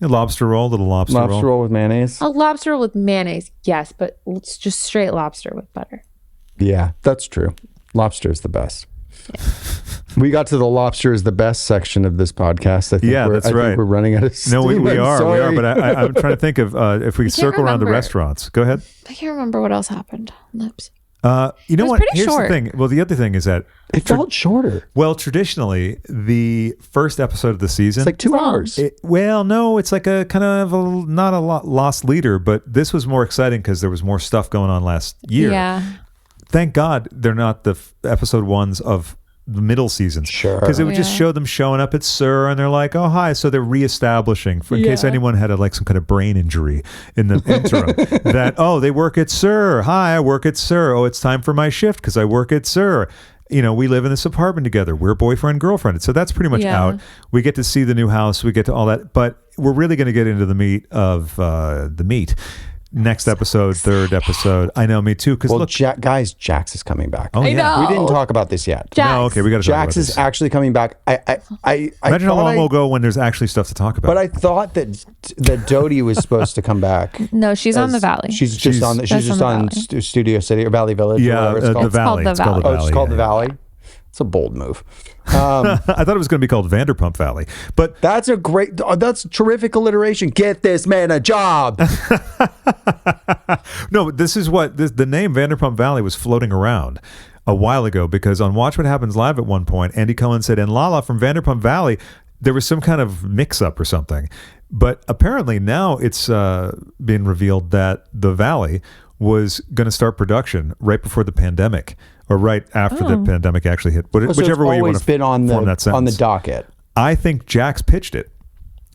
A lobster roll, little lobster, Lobster roll with mayonnaise. A lobster roll with mayonnaise, yes, but it's just straight lobster with butter. Yeah, that's true. Lobster is the best. We got to the lobster is the best section of this podcast. I think Yeah, we're, that's I think right. we're running out of steam. No, we I'm are. We are. sorry. But I'm trying to think of if we circle around the remember. restaurants. Go ahead. I can't remember what else happened. Lips. You know was what? pretty Here's short. the thing. Well, the other thing is that, It felt shorter. well, traditionally, the first episode of the season. It's like 2 long. hours. Well, no, it's like a kind of not a lost leader, but this was more exciting because there was more stuff going on last year. Yeah. Thank God they're not the episode ones of the middle seasons. Sure. Because it would just Yeah. show them showing up at SIR and they're like, oh, hi. So they're reestablishing, in case Yeah. anyone had like some kind of brain injury in the interim, that, oh, they work at SIR. Hi, I work at SIR. Oh, it's time for my shift because I work at SIR. You know, we live in this apartment together. We're boyfriend, girlfriend. So that's pretty much Yeah. out. We get to see the new house. We get to all that. But we're really going to get into the meat of the meat. next episode, third episode. I know, me too. Because Well, look, guys, Jax is coming back. oh I yeah. know. We didn't talk about this yet. Jax. No, okay, we got to talk about Jax this. is actually coming back. I Imagine how thought long we'll go when there's actually stuff to talk about. But I thought that Dodie was supposed to come back. No, she's on the as- Valley. She's just on. She's That's just on on the Valley. Studio City or Valley Village. Or yeah, whatever it's the called. Valley. the It's called the Valley. Valley. Oh, it's called the yeah. Valley. It's a bold move. I thought it was going to be called Vanderpump Valley, but That's a great. That's terrific alliteration. Get this man a job. no, this is what the name Vanderpump Valley was floating around a while ago because on Watch What Happens Live at one point, Andy Cohen said, and Lala from Vanderpump Valley, there was some kind of mix-up or something. But apparently now it's been revealed that the Valley was going to start production right before the pandemic or right after the pandemic actually hit. So Whichever it's way you want always to been on form that the sentence. docket. I think Jax pitched it.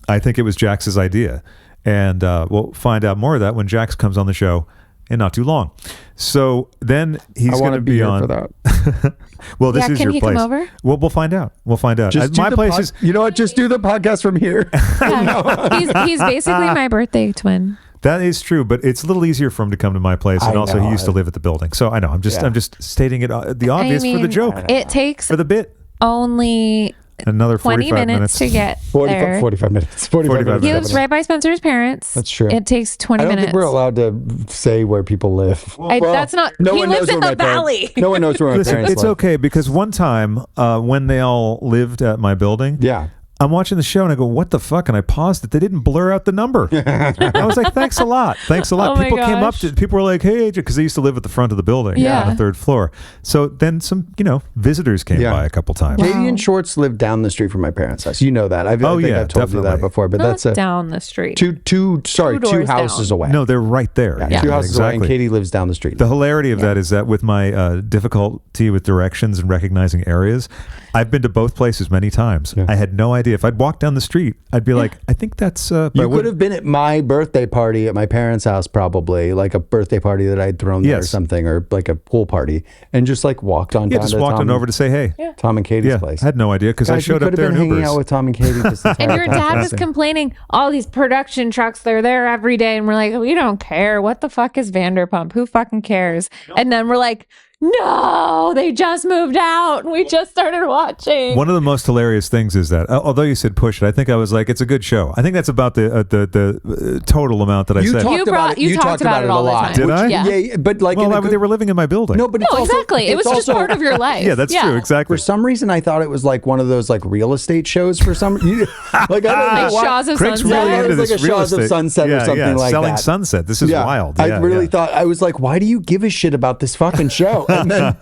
I think it was Jax's idea. And we'll find out more of that when Jax comes on the show in not too long. So then he's I going want to to be be here on. for that. Well, this Yeah, is can your he place. come over? Well, we'll find out. We'll find out. Just do My the place is. You know what? Just do the podcast from here. Yeah. he's basically my birthday twin. That is true, but it's a little easier for him to come to my place, and I also he know. used to live at the building. So I know. I'm just stating it the obvious for the joke, It takes for the bit. only Another 20 45 minutes to get 45, there. 45 minutes. 45 minutes. He lives right by Spencer's parents. That's true. It takes 20 I don't minutes. think we're allowed to say where people live. That's not. No he one lives knows in where the my parents- valley. No one knows where my Listen, parents it's live. okay because one time when they all lived at my building, Yeah. I'm watching the show and I go, what the fuck? And I paused it. They didn't blur out the number. I was like, thanks a lot. Thanks a lot. Oh my People came up gosh. to, people were like, hey, because they used to live at the front of the building Yeah. on the third floor. So then some, visitors came Yeah. by a couple times. Katie and Schwartz live down the street from my parents' house. You know that. I think yeah, I've told you definitely. that before, but Not that's a down the street. two doors houses down. away. No, they're right there. Yeah, Yeah, two houses away, and exactly. Katie lives down the street. The hilarity of that is that with my difficulty with directions and recognizing areas, I've been to both places many times. Yeah. I had no idea. If I'd walked down the street, I'd be like, I think that's... but I You could wouldn't- have been at my birthday party at my parents' house, probably like a birthday party that I'd thrown there or Yes. something, or like a pool party, and just like walked on Yeah, down just to walked Tom, on over to say, hey. Tom and Katie's Yeah, place. I had no idea because I Guys, we showed up could there have in been hanging Ubers. out with Tom and Katie. This entire And your time. dad was complaining, all these production trucks, they're there every day. And we're like, we don't care. What the fuck is Vanderpump? Who fucking cares? And then we're like, no, they just moved out. And we just started watching. One of the most hilarious things is that, although you said push it, I think I was like, it's a good show. I think that's about the total amount that I You said. talked You about brought- it. you talked about it all the time. Did I? Yeah. Yeah, but like, Well, in a good- they were living in my building. no, but it's No, also, exactly. It was it's just also- part of your life. Yeah, that's true. Exactly. For some reason, I thought it was like one of those like real estate shows. For some, like I don't know Like why. Shaws of Craig's Sunset. really Yeah, into it was this like a real Shaws of estate. Sunset or something like selling that. Sunset. This is wild. I Yeah, really yeah. thought I was like, why do you give a shit about this fucking show? And then,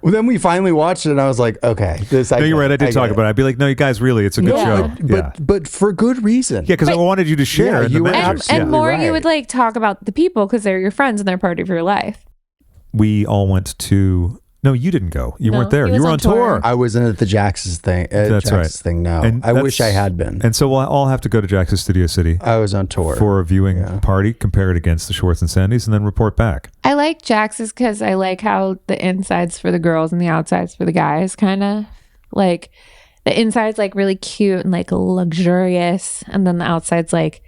then we finally watched it, and I was like, okay, this. No, you're right. I did talk about it. I'd be like, no, you guys, really, it's a good No, show. but for good reason. Yeah, because I wanted you to share Yeah, in the you were measures. And Yeah. more, right. you would like talk about the people because they're your friends and they're part of your life. We all went to. No, you didn't go. You No, weren't there. he You was were on on tour. tour. I wasn't at the Jax's thing. That's right. Thing. No, And I wish I that's- had been. And so we'll all have to go to Jax's Studio City I was on tour for a viewing Yeah. party, compare it against the Schwartz'N'Sandys, and then report back. I like Jax's because I like how the inside's for the girls and the outside's for the guys, kind of. Like the inside's like really cute and like luxurious, and then the outside's like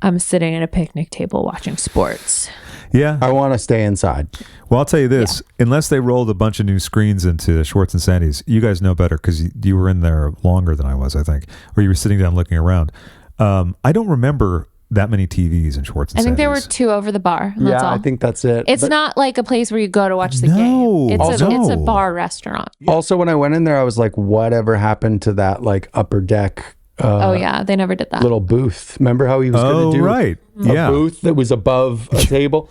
I'm sitting at a picnic table watching sports. Yeah. I want to stay inside. Well, I'll tell you this: unless they rolled a bunch of new screens into Schwartz'N'Sandy's, you guys know better because you were in there longer than I was, I think, or you were sitting down looking around. I don't remember that many TVs in Schwartz'N'Sandy's. I think there were 2 over the bar. And that's all. I think that's it. It's But not like a place where you go to watch the No. game. It's a No. bar restaurant. also when I went in there, I was like, whatever happened to that like upper deck? Oh yeah, they never did that. Little booth. Remember how he was going Oh, to do right. a Yeah. booth that was above a table?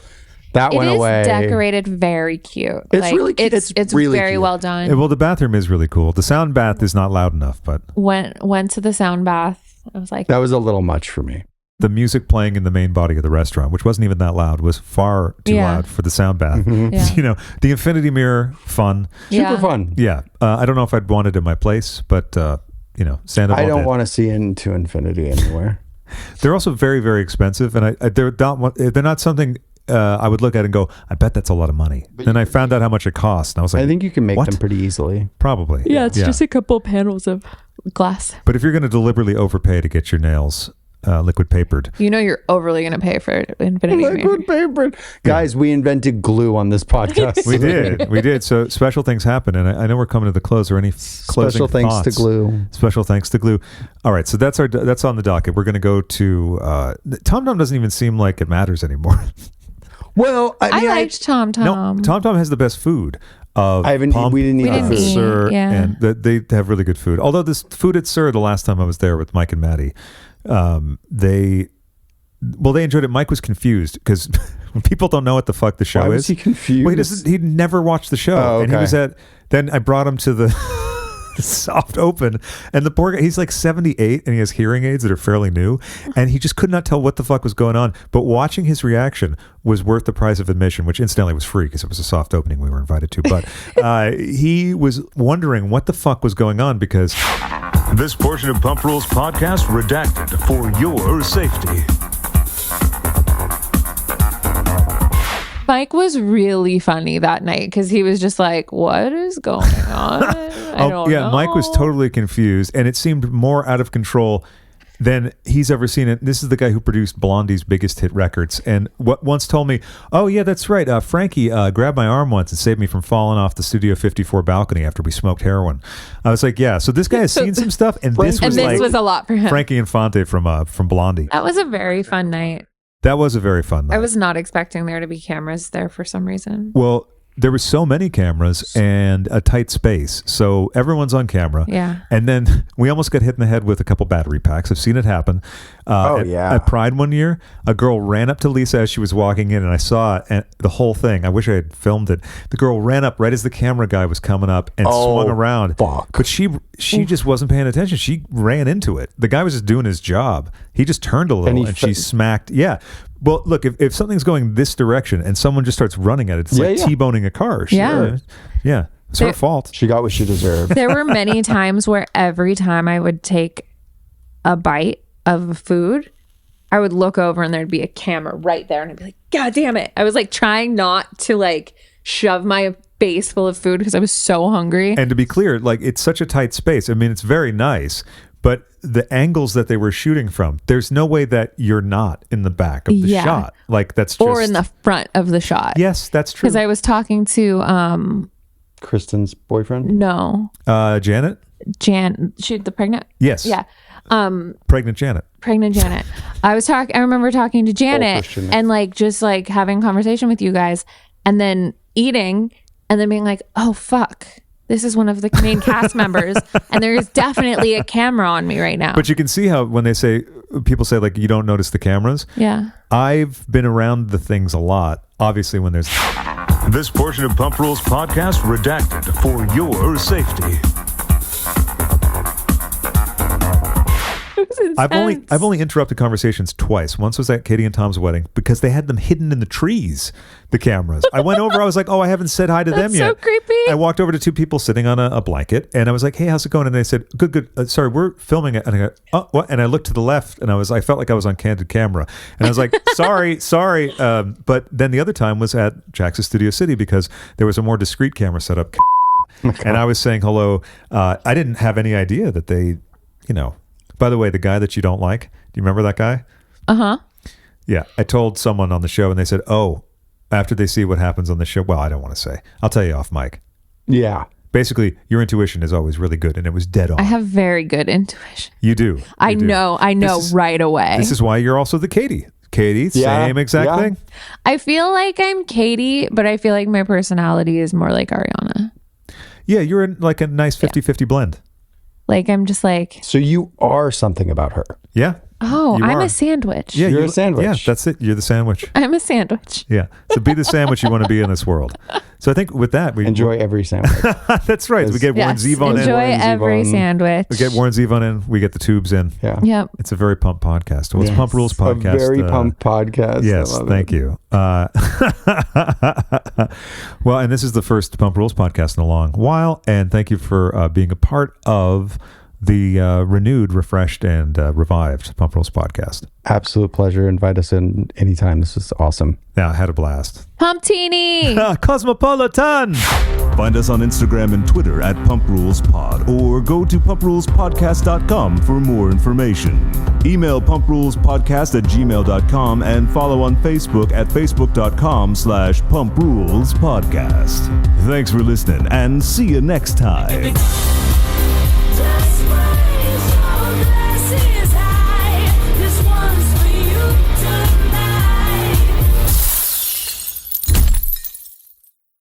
That It went is away. decorated very cute. It's really cute. It's really very cute. well done. Yeah, well, the bathroom is really cool. The sound bath is not loud enough, but Went to the sound bath. I was like, That was a little much for me. the music playing in the main body of the restaurant, which wasn't even that loud, was far too Yeah. loud for the sound bath. Yeah. You know, the infinity mirror, fun. yeah. Super fun. Yeah. I don't know if I'd want it in my place, but, Sandoval I don't did. want to see into infinity anywhere. They're also very, very expensive, and they're not something I would look at and go, I bet that's a lot of money. Then I found out how much it cost, and I was like, I think you can make what? them pretty easily. Probably. Yeah, it's just a couple panels of glass. But if you're going to deliberately overpay to get your nails liquid papered. You know you're overly going to pay for Infinity Liquid paper. Guys, we invented glue on this podcast. We did. So special things happen, and I know we're coming to the close. Or any closing Special thanks thoughts? to glue. Special thanks to glue. All right, so that's on the docket. We're going to go to Tom Tom. Doesn't even seem like it matters anymore. Well, I liked Tom No, Tom. Tom Tom has the best food. we didn't eat the food. Sir, yeah. and they have really good food. Although this food at Sir, the last time I was there with Mike and Maddie, they enjoyed it. Mike was confused because when people don't know what the fuck the show Why is. was he confused? Well, he'd never watched the show. Oh, And he okay. was then I brought him to the soft open, and the poor guy, he's like 78 and he has hearing aids that are fairly new, and he just could not tell what the fuck was going on. But watching his reaction was worth the price of admission, which incidentally was free because it was a soft opening we were invited to. But he was wondering what the fuck was going on because This portion of Pump Rules podcast redacted for your safety. Mike was really funny that night because he was just like, what is going on? I don't know. Mike was totally confused, and it seemed more out of control than he's ever seen it. This is the guy who produced Blondie's biggest hit records, and once told me, oh yeah, that's right, Frankie grabbed my arm once and saved me from falling off the Studio 54 balcony after we smoked heroin. I was like, yeah, so this guy has seen some stuff, and this was was a lot for him. Frankie Infante from Blondie. That was a very fun night. That was a very fun night. I was not expecting there to be cameras there for some reason. Well, there were so many cameras and a tight space, so everyone's on camera. Yeah. And then we almost got hit in the head with a couple battery packs. I've seen it happen. At Pride one year, a girl ran up to Lisa as she was walking in, and I saw it, and the whole thing. I wish I had filmed it. The girl ran up right as the camera guy was coming up and swung around. Fuck. But she just wasn't paying attention. She ran into it. The guy was just doing his job. He just turned a little, and she smacked. Yeah. Well, look, if something's going this direction and someone just starts running at it, it's like T-boning a car. Yeah. It's her fault. She got what she deserved. There were many times where every time I would take a bite of food, I would look over and there'd be a camera right there, and I'd be like, God damn it. I was like trying not to like shove my face full of food because I was so hungry. And to be clear, like, it's such a tight space. I mean, it's very nice, but the angles that they were shooting from, there's no way that you're not in the back of the shot. Like, that's just... Or in the front of the shot. Yes, that's true. Because I was talking to... Kristen's boyfriend? Janet? The pregnant? Yes. Yeah. Pregnant Janet. Pregnant Janet. I remember talking to Janet and like just like having a conversation with you guys and then eating and then being like, oh fuck, this is one of the main cast members and there's definitely a camera on me right now. But you can see how when people say like you don't notice the cameras. Yeah. I've been around the things a lot. Obviously when there's... This portion of Pump Rules podcast redacted for your safety. I've only interrupted conversations twice. Once was at Katie and Tom's wedding because they had them hidden in the trees, the cameras. I went over, I was like, oh, I haven't said hi to them yet. So creepy. I walked over to two people sitting on a blanket and I was like, hey, how's it going? And they said, good. Sorry, we're filming it. And I go, oh, what? And I looked to the left and I felt like I was on candid camera. And I was like, sorry. But then the other time was at Jax's Studio City because there was a more discreet camera set up. And I was saying hello. I didn't have any idea that they, by the way, the guy that you don't like, do you remember that guy? Uh-huh. Yeah. I told someone on the show and they said, oh, after they see what happens on the show, well, I don't want to say. I'll tell you off mic. Yeah. Basically, your intuition is always really good and it was dead on. I have very good intuition. You do. I know right away. This is why you're also the Katie. Katie, same exact thing. I feel like I'm Katie, but I feel like my personality is more like Ariana. Yeah, you're in like a nice 50-50 blend. Like, I'm just like... So you are something about her. Yeah. Oh, I'm a sandwich. Yeah, you're a sandwich. Yeah, that's it. You're the sandwich. I'm a sandwich. Yeah. So be the sandwich you want to be in this world. So I think with that, we enjoy every sandwich. That's right. We get Warren Zevon in. Enjoy every sandwich. We get Warren Zevon in. We get the tubes in. Yeah. Yep. It's a very pumped podcast. Well, it's Pump Rules podcast. A very pumped podcast. Yes. Thank you. Well, and this is the first Pump Rules podcast in a long while. And thank you for being a part of the renewed, refreshed, and revived Pump Rules podcast. Absolute pleasure. Invite us in anytime. This is awesome. Yeah, I had a blast. Pumptini! Cosmopolitan! Find us on Instagram and Twitter at PumpRulesPod, or go to PumpRulesPodcast.com for more information. Email PumpRulesPodcast@gmail.com and follow on Facebook at Facebook.com/PumpRulesPodcast. Thanks for listening and see you next time.